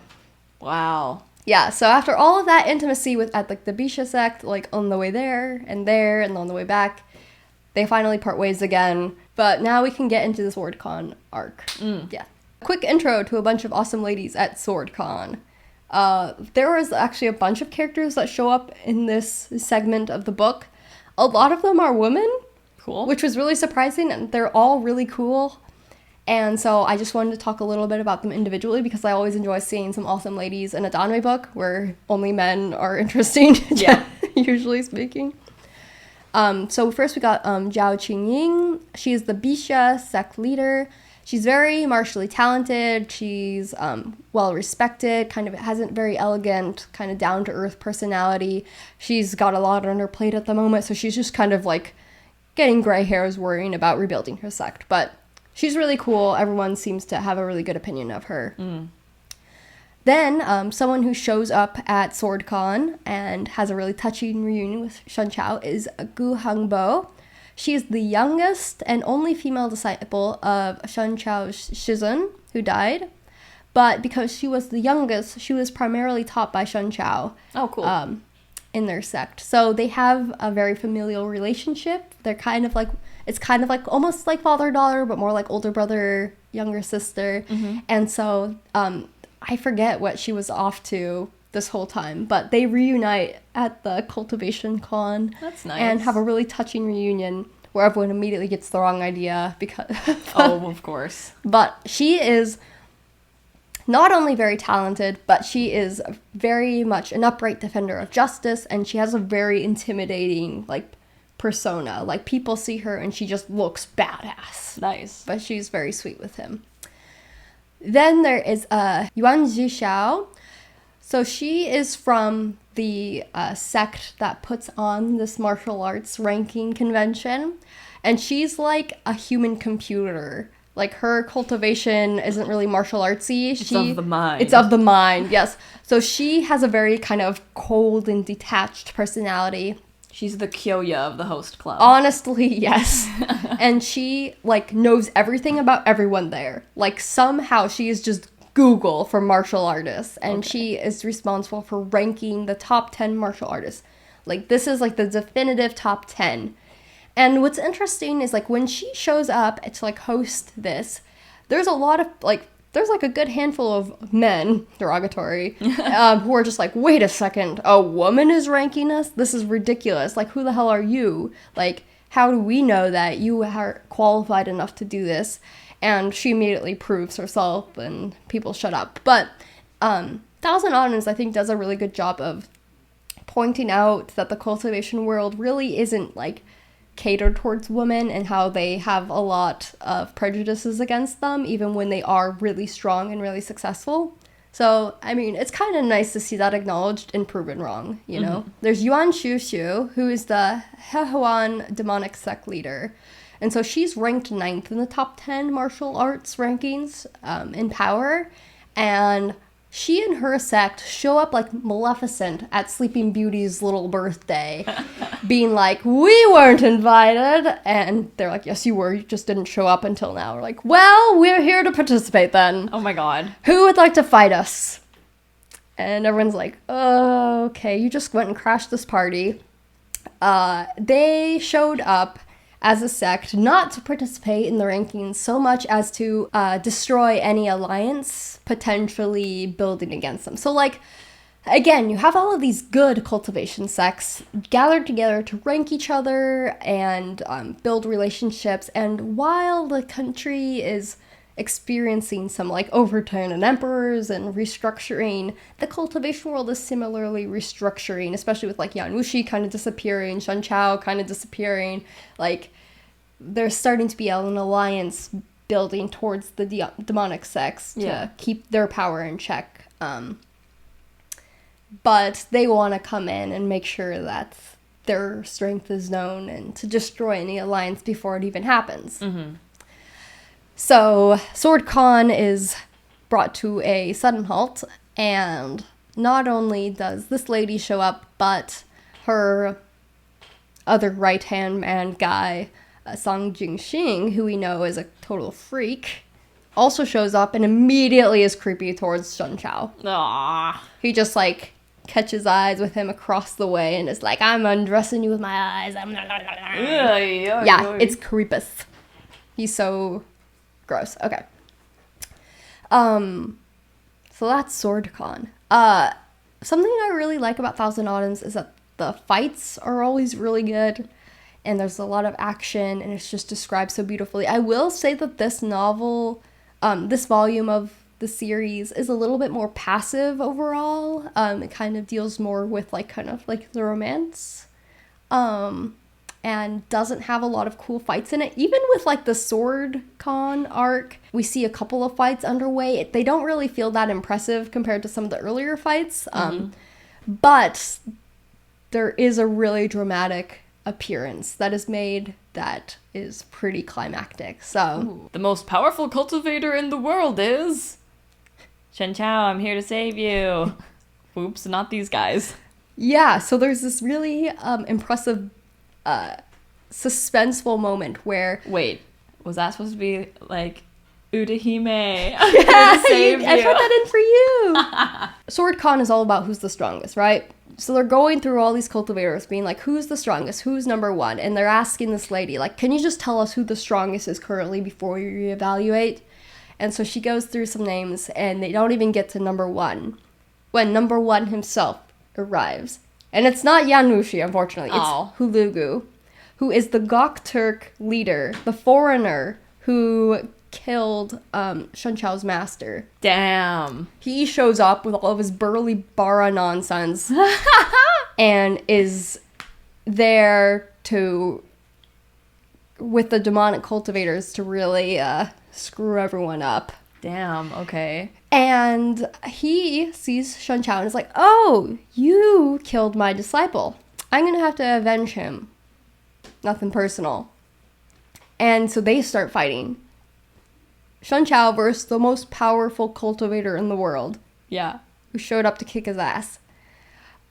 Wow. Yeah, so after all of that intimacy at like the Bisha sect, like on the way there, and on the way back, they finally part ways again. But now we can get into the Sword Con arc. Yeah. Quick intro to a bunch of awesome ladies at Sword Con. There was actually a bunch of characters that show up in this segment of the book. A lot of them are women. Cool. Which was really surprising, and they're all really cool. And so I just wanted to talk a little bit about them individually because I always enjoy seeing some awesome ladies in a Danmei book where only men are interesting, yeah, usually speaking. So first we got Zhao Qingying. She's the Bisha sect leader. She's very martially talented. She's well-respected, kind of has a very elegant, kind of down-to-earth personality. She's got a lot on her plate at the moment, so she's just kind of like getting gray hairs worrying about rebuilding her sect. But she's really cool. Everyone seems to have a really good opinion of her. Then someone who shows up at Sword Con and has a really touching reunion with Shen Qiao is Gu Hangbo. She is the youngest and only female disciple of Shen Qiao's Shizun, who died. But because she was the youngest, she was primarily taught by Shen Qiao. Oh, cool. In their sect. So they have a very familial relationship. They're kind of like, it's kind of like almost like father-daughter, but more like older brother, younger sister. And so I forget what she was off to this whole time, but they reunite at the Cultivation Con. That's nice. And have a really touching reunion where everyone immediately gets the wrong idea because... Oh, of course. But she is not only very talented, but she is very much an upright defender of justice, and she has a very intimidating, like, persona. Like, people see her and she just looks badass. Nice. But she's very sweet with him. Then there is Yan Wushi. So she is from the sect that puts on this martial arts ranking convention. And she's like a human computer. Like, her cultivation isn't really martial artsy. It's of the mind. It's of the mind, yes. So she has a very kind of cold and detached personality. She's the Kyoya of the host club. Honestly, yes. And she, like, knows everything about everyone there. Like, somehow she is just Google for martial artists. And she is responsible for ranking the top 10 martial artists. Like, this is, like, the definitive top 10. And what's interesting is, like, when she shows up to, like, host this, there's a lot of, like, there's, like, a good handful of men, derogatory, who are just like, wait a second, a woman is ranking us? This is ridiculous. Like, who the hell are you? Like, how do we know that you are qualified enough to do this? And she immediately proves herself, and people shut up. But Thousand Autumns, I think, does a really good job of pointing out that the cultivation world really isn't, like, catered towards women, and how they have a lot of prejudices against them, even when they are really strong and really successful. So, I mean, it's kind of nice to see that acknowledged and proven wrong, you know? There's Yan Wushi, who is the Hehuan demonic sect leader. And so she's ranked 9th in the top 10 martial arts rankings in power. And she and her sect show up like Maleficent at Sleeping Beauty's little birthday, being like, we weren't invited. And they're like, yes, you were. You just didn't show up until now. We're like, well, we're here to participate then. Oh my god. Who would like to fight us? And everyone's like, oh, okay, you just went and crashed this party. They showed up as a sect, not to participate in the rankings so much as to destroy any alliance potentially building against them. So, like, again, you have all of these good cultivation sects gathered together to rank each other and build relationships. And while the country is experiencing some, like, overturn in emperors and restructuring, the cultivation world is similarly restructuring, especially with, like, Yan Wushi kind of disappearing, Shen Qiao kind of disappearing. Like, there's starting to be an alliance building towards the demonic sects to keep their power in check. But they want to come in and make sure that their strength is known and to destroy any alliance before it even happens. So, Sword Con is brought to a sudden halt, and not only does this lady show up, but her other right-hand man guy, Sang Jingxing, who we know is a total freak, also shows up and immediately is creepy towards Shen Qiao. Aww. He just, like, catches eyes with him across the way and is like, I'm undressing you with my eyes. Yeah, it's creepus. He's so gross. Okay. So that's Sword Con. Something I really like about Thousand Autumns is that the fights are always really good, and there's a lot of action, and it's just described so beautifully. I will say that this novel, this volume of the series is a little bit more passive overall. It kind of deals more with, like, kind of like the romance. And doesn't have a lot of cool fights in it. Even with, like, the Sword Con arc, we see a couple of fights underway. They don't really feel that impressive compared to some of the earlier fights. But there is a really dramatic appearance that is made that is pretty climactic. So, Ooh. The most powerful cultivator in the world is Shen Qiao, I'm here to save you. Oops, not these guys. Yeah, so there's this really impressive suspenseful moment where... Wait, was that supposed to be, like, Udahime? Yeah, I put that in for you! Sword Con is all about who's the strongest, right? So they're going through all these cultivators being like, who's the strongest? Who's number one? And they're asking this lady, like, can you just tell us who the strongest is currently before you reevaluate? And so she goes through some names, and they don't even get to number one when number one himself arrives. And it's not Yan Wushi, unfortunately. It's Hulugu, who is the Gok Turk leader, the foreigner who killed Shen Qiao's master. Damn. He shows up with all of his burly bara nonsense and is there with the demonic cultivators to really screw everyone up. Damn, okay. And he sees Shen Qiao and is like, oh, you killed my disciple. I'm going to have to avenge him. Nothing personal. And so they start fighting. Shen Qiao versus the most powerful cultivator in the world. Yeah. Who showed up to kick his ass.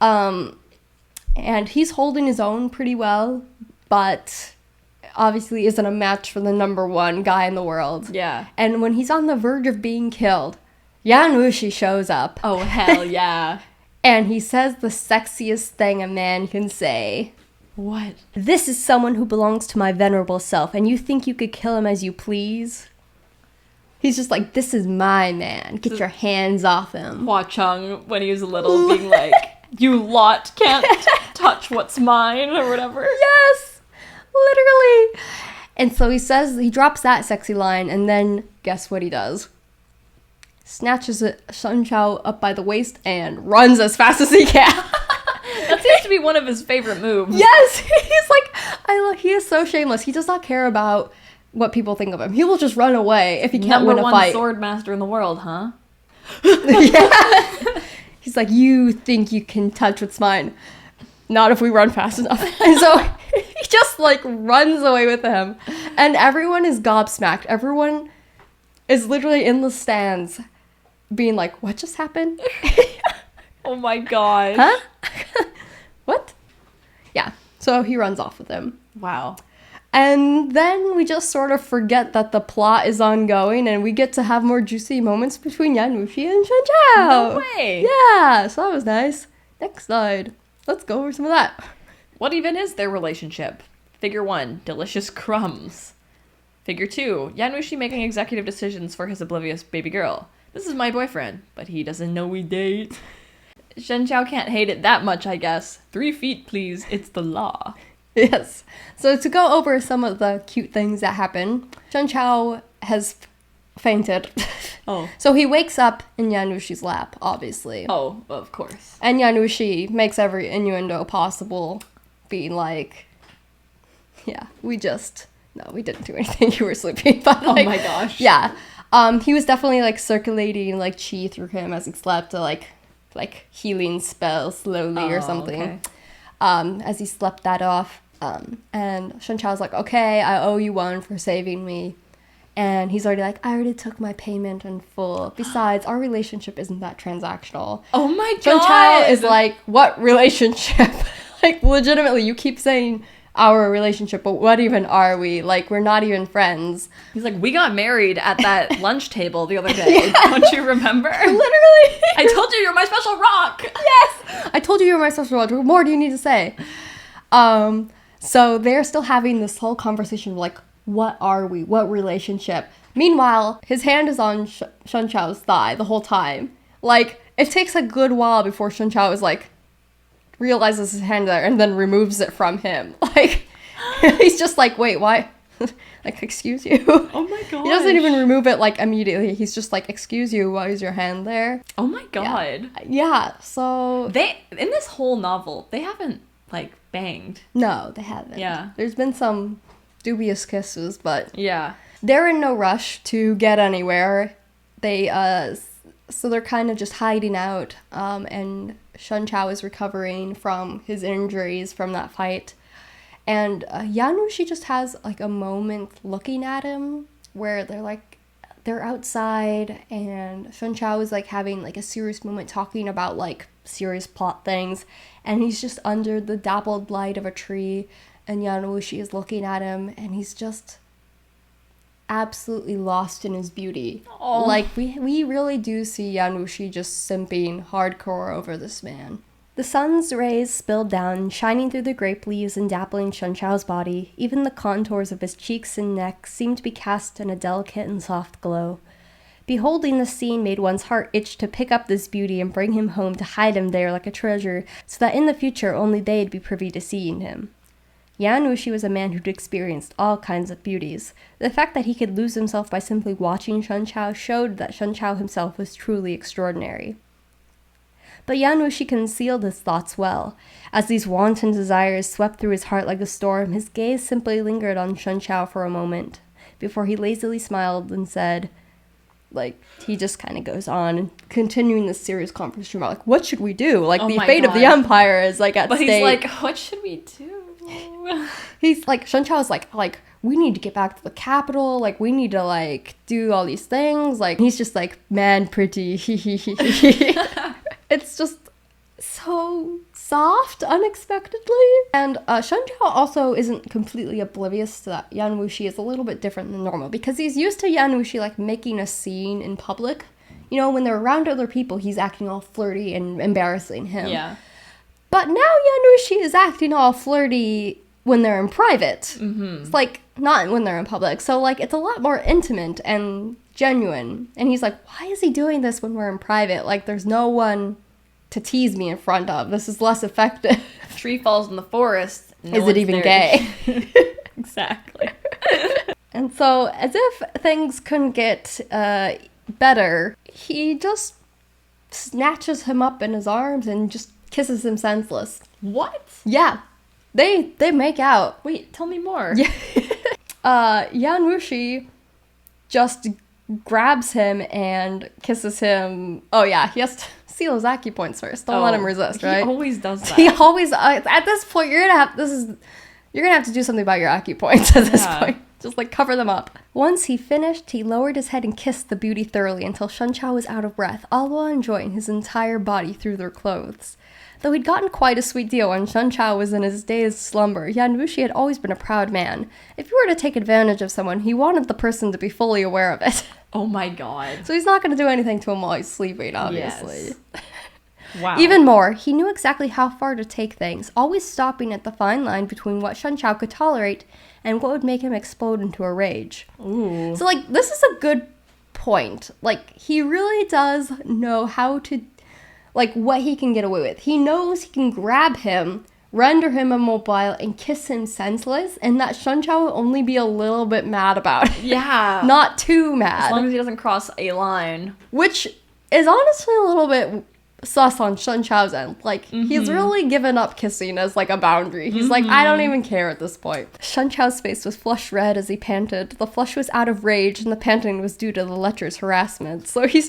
And he's holding his own pretty well, but obviously isn't a match for the number one guy in the world. Yeah. And when he's on the verge of being killed, Yan Wushi shows up. Oh, hell yeah. And he says the sexiest thing a man can say. What? This is someone who belongs to my venerable self, and you think you could kill him as you please? He's just like, this is my man. Get your hands off him. Hua Chung, when he was little, being like, you lot can't touch what's mine, or whatever. Yes! Literally. And so he drops that sexy line, and then guess what he does? Snatches Shen Qiao up by the waist and runs as fast as he can. That seems to be one of his favorite moves. Yes! He's like, he is so shameless. He does not care about what people think of him. He will just run away if he can't win a fight. Number one sword master in the world, huh? Yeah. He's like, you think you can touch what's mine. Not if we run fast enough. And so he just like runs away with him. And everyone is gobsmacked. Everyone is literally in the stands being like, what just happened? Oh my god. Huh? What? Yeah. So he runs off with him. Wow. And then we just sort of forget that the plot is ongoing and we get to have more juicy moments between Yan Wushi and Shen Qiao. No way. Yeah, so that was nice. Next slide. Let's go over some of that. What even is their relationship? Figure 1, delicious crumbs. Figure 2, Yan Wushi making executive decisions for his oblivious baby girl. This is my boyfriend, but he doesn't know we date. Shen Qiao can't hate it that much, I guess. 3 feet, please. It's the law. Yes. So to go over some of the cute things that happen, Shen Qiao has fainted. Oh. So he wakes up in Yan Wushi's lap, obviously. Oh, of course. And Yan Wushi makes every innuendo possible, being like, yeah, we didn't do anything. You were sleeping. But Oh my gosh. Yeah. He was definitely like circulating like chi through him as he slept, to like healing spell slowly or something. Okay. As he slept that off. And Shen Qiao's like, okay, I owe you one for saving me. And he's already like, I already took my payment in full. Besides, our relationship isn't that transactional. Oh my god. Shen Qiao is like, what relationship? Like, legitimately, you keep saying our relationship, but what even are we? Like, we're not even friends. He's like, we got married at that lunch table the other day. Yeah. Don't you remember? Literally. I told you you're my special rock. Yes. I told you you're my special rock. What more do you need to say? So they're still having this whole conversation of like, what are we? What relationship? Meanwhile, his hand is on Shen Qiao's thigh the whole time. Like, it takes a good while before Shen Qiao is like, realizes his hand there and then removes it from him. Like, he's just like, wait, why? Like, excuse you? Oh my god. He doesn't even remove it like immediately. He's just like, excuse you, why is your hand there? Oh my god. Yeah, so They, in this whole novel, they haven't, like, banged. no, they haven't. Yeah. There's been some dubious kisses, but Yeah. they're in no rush to get anywhere. So they're kind of just hiding out, and Shen Qiao is recovering from his injuries from that fight. And Yan Wushi just has like a moment looking at him where they're outside and Shen Qiao is like having like a serious moment talking about like serious plot things, and he's just under the dappled light of a tree, and Yan Wushi is looking at him and he's just absolutely lost in his beauty. Aww. Like we really do see Yan Wushi just simping hardcore over this man. The sun's rays spilled down, shining through the grape leaves and dappling Shen Qiao's body. Even the contours of his cheeks and neck seemed to be cast in a delicate and soft glow. Beholding the scene made one's heart itch to pick up this beauty and bring him home to hide him there like a treasure, so that in the future only they'd be privy to seeing him. Yan Wushi was a man who'd experienced all kinds of beauties. The fact that he could lose himself by simply watching Shen Qiao showed that Shen Qiao himself was truly extraordinary. But Yan Wushi concealed his thoughts well. As these wanton desires swept through his heart like a storm, his gaze simply lingered on Shen Qiao for a moment, before he lazily smiled and said, he just kind of goes on, continuing this serious conversation about, what should we do? The fate of the empire is, at stake. But he's like, what should we do? He's Shen Qiao is like, we need to get back to the capital, we need to, do all these things, he's just man, pretty, It's just so soft, unexpectedly. And Shen Qiao also isn't completely oblivious to that Yan Wushi is a little bit different than normal, because he's used to Yan Wushi making a scene in public. When they're around other people, he's acting all flirty and embarrassing him. Yeah. But now Yan Wushi is acting all flirty when they're in private. Mm-hmm. It's not when they're in public. So it's a lot more intimate and genuine. And he's why is he doing this when we're in private? There's no one to tease me in front of. This is less effective. Tree falls in the forest. Is it even gay? Exactly. And so, as if things couldn't get better, he just snatches him up in his arms and just kisses him senseless. What? Yeah. They make out. Wait, tell me more. Yeah. Yan Wushi just grabs him and kisses him. Oh yeah, he has to seal his acupoints first. Don't let him resist, right? He always does that. He always at this point you're gonna have to do something about your acupoints at this point. Just cover them up. Once he finished, he lowered his head and kissed the beauty thoroughly until Shen Qiao was out of breath, all while enjoying his entire body through their clothes. Though he'd gotten quite a sweet deal when Shen Qiao was in his dazed slumber, Yan Wushi had always been a proud man. If he were to take advantage of someone, he wanted the person to be fully aware of it. Oh my god. So he's not going to do anything to him while he's sleeping, obviously. Yes. Wow. Even more, he knew exactly how far to take things, always stopping at the fine line between what Shen Qiao could tolerate and what would make him explode into a rage. Ooh. So, this is a good point. He really does know how to, what he can get away with. He knows he can grab him, render him immobile, and kiss him senseless, and that Shen Qiao will only be a little bit mad about it. Yeah. Not too mad. As long as he doesn't cross a line. Which is honestly a little bit sus on Shen Qiao's end. He's really given up kissing as a boundary. He's I don't even care at this point. Shen Qiao's face was flush red as he panted. The flush was out of rage, and the panting was due to the lecher's harassment. So he's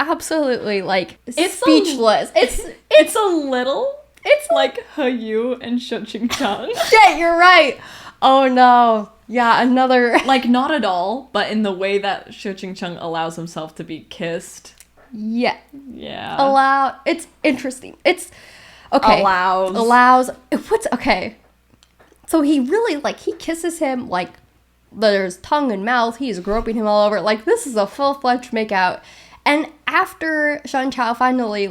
absolutely speechless. It's a little. It's like Hayu and Shoching-chan. Yeah, you're right. Oh no. Yeah, another. Not at all, but in the way that Shoching-chan allows himself to be kissed. Yeah. Yeah. It's interesting. It's okay. Allows. What's okay? So he really he kisses him there's tongue and mouth. He's groping him all over. This is a full-fledged makeout. And after Shen Qiao finally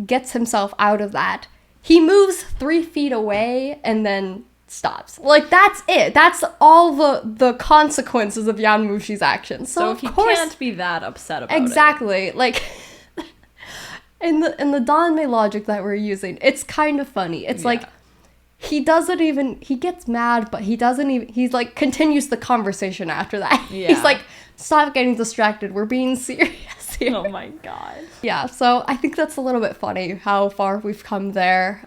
gets himself out of that, he moves 3 feet away and then stops. That's it. That's all the consequences of Yan Wushi's actions. So if he can't be that upset about it. Exactly. In the Danmei logic that we're using, it's kind of funny. It's he gets mad, but he doesn't even, he's continues the conversation after that. Yeah. He's stop getting distracted. We're being serious here. Oh my god. Yeah, so I think that's a little bit funny how far we've come there.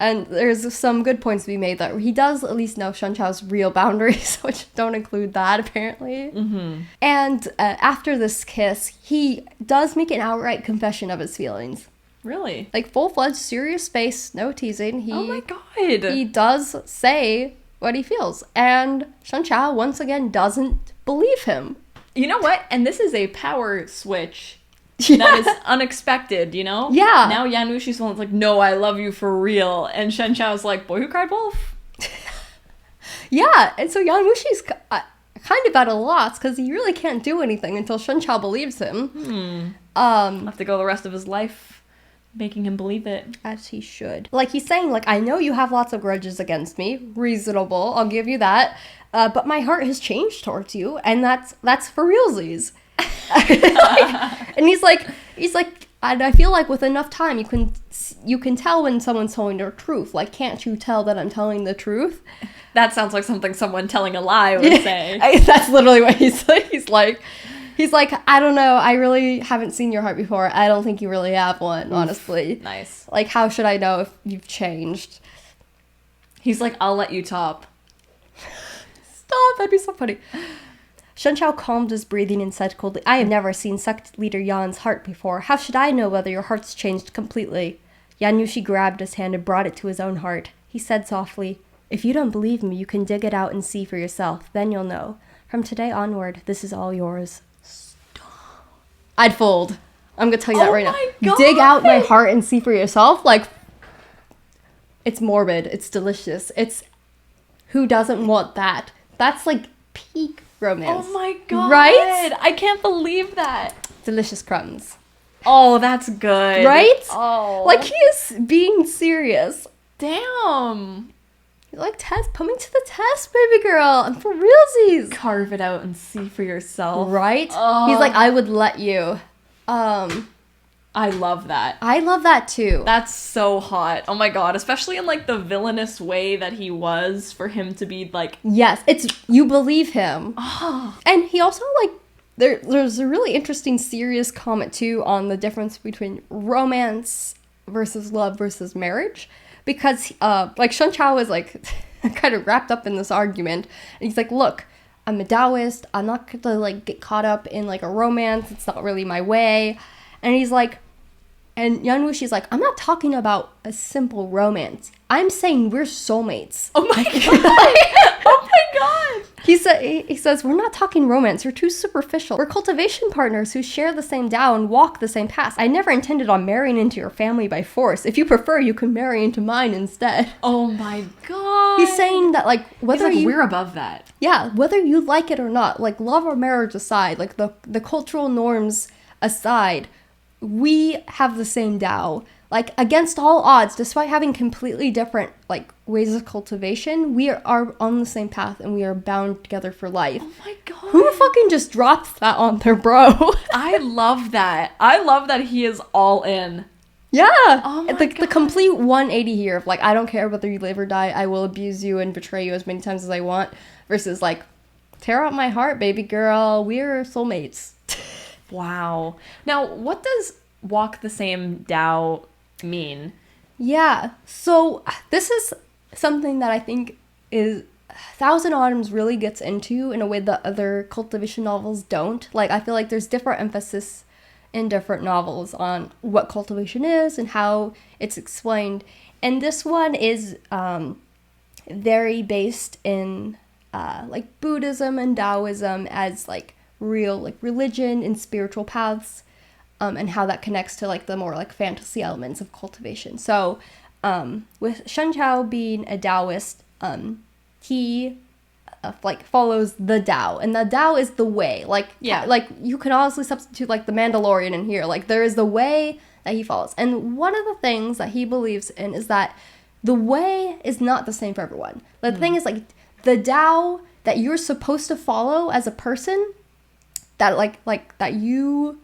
And there's some good points to be made that he does at least know Shen Qiao's real boundaries, which don't include that, apparently. Mm-hmm. And after this kiss, he does make an outright confession of his feelings. Really? Full-fledged serious space, no teasing. Oh my god. He does say what he feels. And Shen Qiao, once again, doesn't believe him. You know what? And this is a power switch. That is unexpected, Yeah. Now Yan Wushi's the one that's no, I love you for real. And Shen Qiao's boy who cried wolf. Yeah, and so Yan Wushi's kind of at a loss because he really can't do anything until Shen Qiao believes him. I'll have to go the rest of his life making him believe it. As he should. He's saying, I know you have lots of grudges against me. Reasonable, I'll give you that. But my heart has changed towards you, and that's for realsies. And he's And I feel like with enough time, you can tell when someone's telling the truth. Like, can't you tell that I'm telling the truth? That sounds like something someone telling a lie would say. That's literally what he's like. He's like, I don't know. I really haven't seen your heart before. I don't think you really have one, honestly. Nice. Like, how should I know if you've changed? He's like, I'll let you top. Stop, that'd be so funny. Shen Qiao calmed his breathing and said coldly, I have never seen sect leader Yan's heart before. How should I know whether your heart's changed completely? Yan Wushi grabbed his hand and brought it to his own heart. He said softly, if you don't believe me, you can dig it out and see for yourself. Then you'll know. From today onward, this is all yours. Stop. I'd fold. I'm gonna tell you that right now. God. Dig out my heart and see for yourself. Like, it's morbid. It's delicious. It's, who doesn't want that? That's like peak romance. Oh my god. Right? I can't believe that. Delicious crumbs. Oh, that's good. Right? Oh. Like, he is being serious. Damn. Like, test, put me to the test, baby girl. And for realsies. Carve it out and see for yourself. Right? Oh. He's like, I would let you. I love that. I love that too. That's so hot. Oh my god. Especially in like the villainous way that he was, for him to be like... Yes, it's, you believe him. Oh. And he also, like, there's a really interesting serious comment too on the difference between romance versus love versus marriage. Because, like, Shen Qiao is, like, kind of wrapped up in this argument. And he's like, look, I'm a Taoist. I'm not gonna, like, get caught up in, like, a romance. It's not really my way. And he's like, and Yan Wushi's like, I'm not talking about a simple romance. I'm saying we're soulmates. Oh my god. Oh my god. He says, we're not talking romance. You're too superficial. We're cultivation partners who share the same Tao and walk the same path. I never intended on marrying into your family by force. If you prefer, you can marry into mine instead. Oh my god. He's saying that, like, whether we're above that. Yeah, whether you like it or not, like, love or marriage aside, like, the cultural norms aside, we have the same Tao. Like, against all odds, despite having completely different, like, ways of cultivation, we are on the same path and we are bound together for life. Oh my god. Who fucking just dropped that on their bro? I love that. I love that he is all in. Yeah. Oh my the complete 180 here of, like, I don't care whether you live or die, I will abuse you and betray you as many times as I want, versus, like, tear out my heart, baby girl. We're soulmates. Wow. Now, what does walk the same Tao mean? Yeah, so this is something that I think is Thousand Autumns really gets into in a way that other cultivation novels don't. Like, I feel like there's different emphasis in different novels on what cultivation is and how it's explained. And this one is very based in like Buddhism and Taoism as like real like religion and spiritual paths. And how that connects to, like, the more, like, fantasy elements of cultivation. So, with Shen Qiao being a Taoist, he, like, follows the Tao. And the Tao is the way. Like, yeah. Like, you can honestly substitute, like, the Mandalorian in here. Like, there is the way that he follows. And one of the things that he believes in is that the way is not the same for everyone. The thing is, like, the Tao that you're supposed to follow as a person, that, like that you...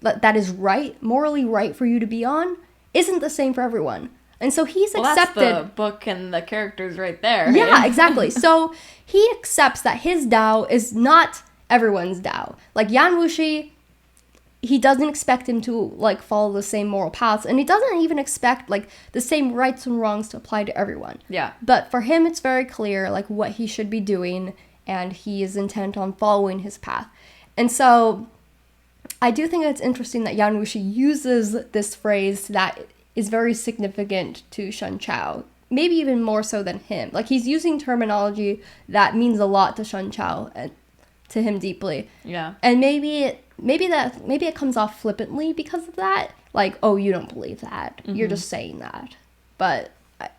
that is right, morally right for you to be on, isn't the same for everyone. And so he's accepted... That's the book and the characters right there. Yeah, exactly. So he accepts that his Tao is not everyone's Tao. Like, Yan Wushi, he doesn't expect him to, like, follow the same moral paths, and he doesn't even expect, like, the same rights and wrongs to apply to everyone. Yeah. But for him, it's very clear, like, what he should be doing, and he is intent on following his path. And so... I do think it's interesting that Yan Wushi uses this phrase that is very significant to Shen Qiao, maybe even more so than him. Like, he's using terminology that means a lot to Shen Qiao and to him deeply. Yeah. And maybe it comes off flippantly because of that. Like, oh, you don't believe that. Mm-hmm. You're just saying that. But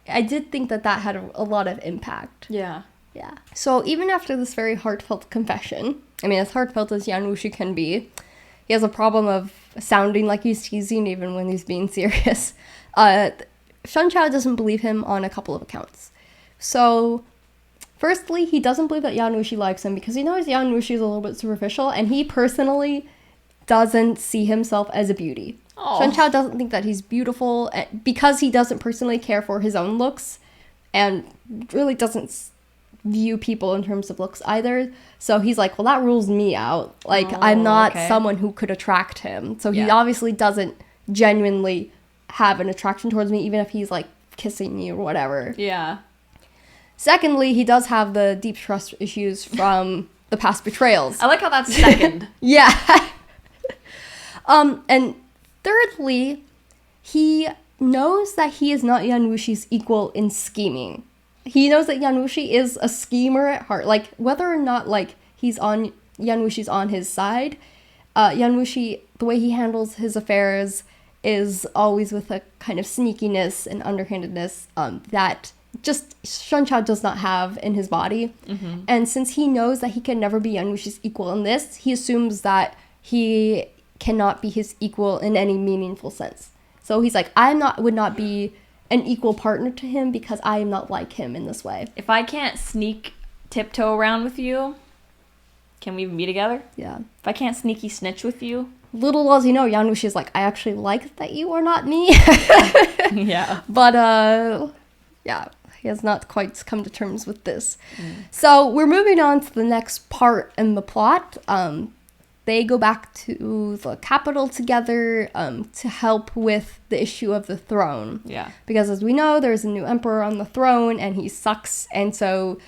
I did think that had a lot of impact. Yeah. Yeah. So even after this very heartfelt confession, I mean, as heartfelt as Yan Wushi can be, he has a problem of sounding like he's teasing even when he's being serious. Shen Qiao doesn't believe him on a couple of accounts. So, firstly, he doesn't believe that Yan Wushi likes him because he knows Yan Wushi is a little bit superficial, and he personally doesn't see himself as a beauty. Oh. Shen Qiao doesn't think that he's beautiful because he doesn't personally care for his own looks and really doesn't view people in terms of looks either. So he's like, well, that rules me out. Like, I'm not someone who could attract him. So he obviously doesn't genuinely have an attraction towards me, even if he's like kissing me or whatever. Yeah. Secondly, he does have the deep trust issues from the past betrayals. I like how that's second. Yeah. And thirdly, he knows that he is not Yan Wushi's equal in scheming. He knows that Yan Wushi is a schemer at heart. Like, whether or not, like, Yan Wushi's on his side, Yan Wushi, the way he handles his affairs is always with a kind of sneakiness and underhandedness that just Shen Qiao does not have in his body. Mm-hmm. And since he knows that he can never be Yan Wushi's equal in this, he assumes that he cannot be his equal in any meaningful sense. So he's like, would not be an equal partner to him because I am not like him in this way. If I can't sneak tiptoe around with you, can we even be together? Yeah. If I can't sneaky snitch with you. Little does he know, Yan Wushi is like, I actually like that you are not me. Yeah. But, yeah, he has not quite come to terms with this. So we're moving on to the next part in the plot. They go back to the capital together to help with the issue of the throne. Yeah. Because as we know, there's a new emperor on the throne and he sucks. And so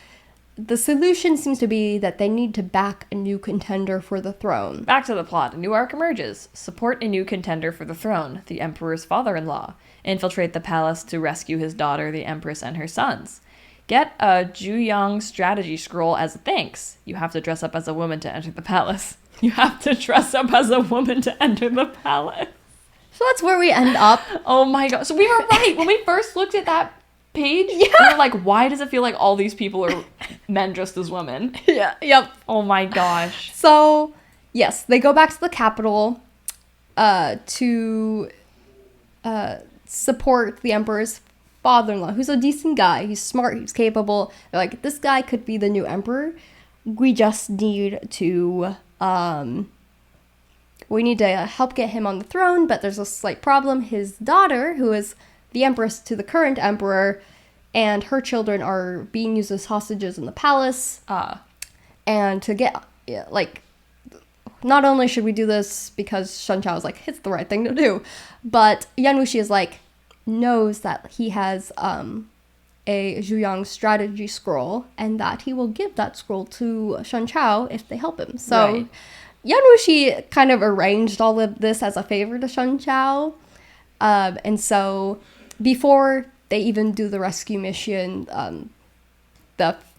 the solution seems to be that they need to back a new contender for the throne. Back to the plot. A new arc emerges. Support a new contender for the throne, the emperor's father-in-law. Infiltrate the palace to rescue his daughter, the empress, and her sons. Get a Zhuyang strategy scroll as a thanks. You have to dress up as a woman to enter the palace. You have to dress up as a woman to enter the palace. So that's where we end up. Oh my god. So we were right. When we first looked at that page, we were like, why does it feel like all these people are men dressed as women? Yeah. Yep. Oh my gosh. So, yes, they go back to the capital to support the emperor's father-in-law, who's a decent guy. He's smart. He's capable. They're like, this guy could be the new emperor. We just need to... we need to help get him on the throne, but there's a slight problem. His daughter, who is the empress to the current emperor, and her children are being used as hostages in the palace. And to get, not only should we do this because Shen Qiao is like, it's the right thing to do, but Yan Wushi is like, knows that he has a Zhuyang strategy scroll and that he will give that scroll to Shen Qiao if they help him. So right. Yan Wushi kind of arranged all of this as a favor to Shen Qiao. And so before they even do the rescue mission,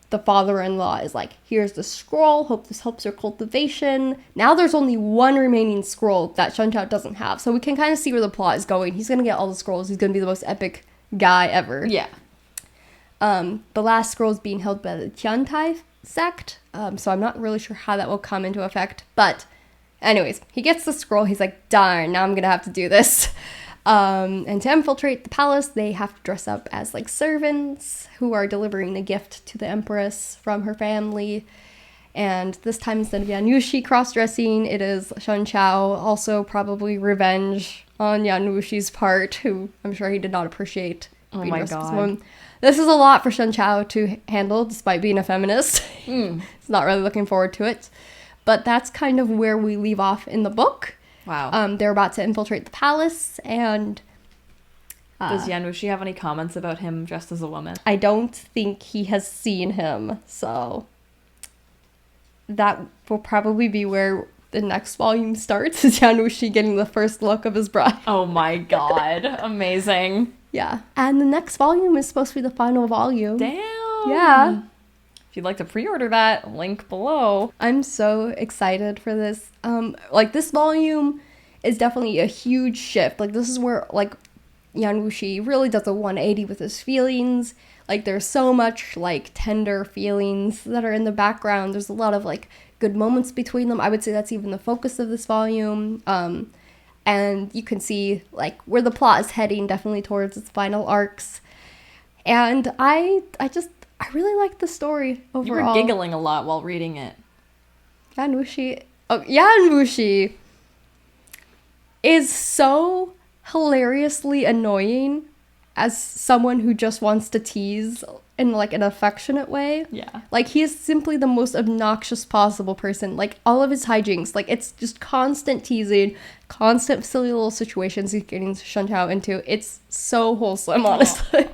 the father-in-law is like, here's the scroll, hope this helps your cultivation. Now there's only one remaining scroll that Shen Qiao doesn't have. So we can kind of see where the plot is going. He's going to get all the scrolls. He's going to be the most epic guy ever. Yeah. The last scroll is being held by the Tiantai sect. So I'm not really sure how that will come into effect. But anyways, he gets the scroll. He's like, darn, now I'm going to have to do this. And to infiltrate the palace, they have to dress up as like servants who are delivering a gift to the empress from her family. And this time, instead of Yan Wushi cross-dressing, it is Shen Qiao, also probably revenge on Yan Wushi's part, who I'm sure he did not appreciate. Oh my god. This is a lot for Shen Qiao to handle, despite being a feminist. He's not really looking forward to it. But that's kind of where we leave off in the book. Wow. They're about to infiltrate the palace, and... Does Yan Wushi have any comments about him dressed as a woman? I don't think he has seen him, so... That will probably be where the next volume starts, is Yan Wushi getting the first look of his bride. Oh my god. Amazing. Yeah. And the next volume is supposed to be the final volume. Damn. Yeah. If you'd like to pre-order that, link below. I'm so excited for this. This volume is definitely a huge shift. Like, this is where, like, Yan Wushi really does a 180 with his feelings. Like, there's so much, like, tender feelings that are in the background. There's a lot of, like, good moments between them. I would say that's even the focus of this volume. And you can see, like, where the plot is heading, definitely towards its final arcs. And I really like the story overall. You were giggling a lot while reading it. Yan Wushi. Oh, Yan Wushi. is so hilariously annoying as someone who just wants to tease in like an affectionate way. Yeah. Like he is simply the most obnoxious possible person. Like all of his hijinks, like it's just constant teasing, constant silly little situations he's getting Shen Qiao into. It's so wholesome, honestly.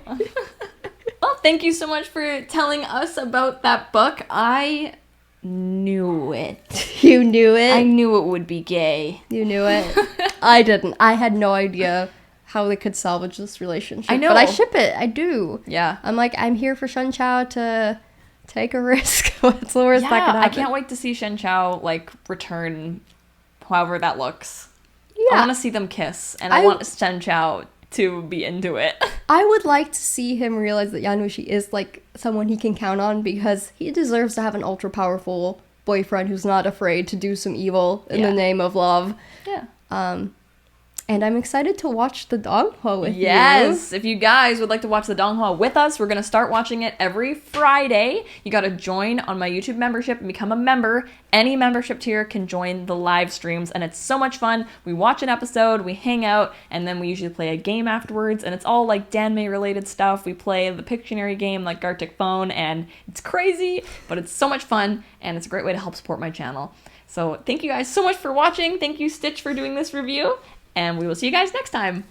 Well, thank you so much for telling us about that book. I knew it. You knew it? I knew it would be gay. You knew it? I didn't. I had no idea how they could salvage this relationship. I know. But I ship it. I do. Yeah. I'm like, I'm here for Shen Qiao to take a risk. What's the worst that could happen? I can't wait to see Shen Qiao, like, return however that looks. Yeah. I want to see them kiss, and I want Shen Qiao to be into it. I would like to see him realize that Yan Wushi is, like, someone he can count on because he deserves to have an ultra-powerful boyfriend who's not afraid to do some evil in the name of love. Yeah. And I'm excited to watch the Donghua with you. Yes, if you guys would like to watch the Donghua with us, we're going to start watching it every Friday. You got to join on my YouTube membership and become a member. Any membership tier can join the live streams, and it's so much fun. We watch an episode, we hang out, and then we usually play a game afterwards, and it's all like Danmei-related stuff. We play the Pictionary game like Gartic Phone, and it's crazy, but it's so much fun, and it's a great way to help support my channel. So thank you guys so much for watching. Thank you, Stitch, for doing this review. And we will see you guys next time.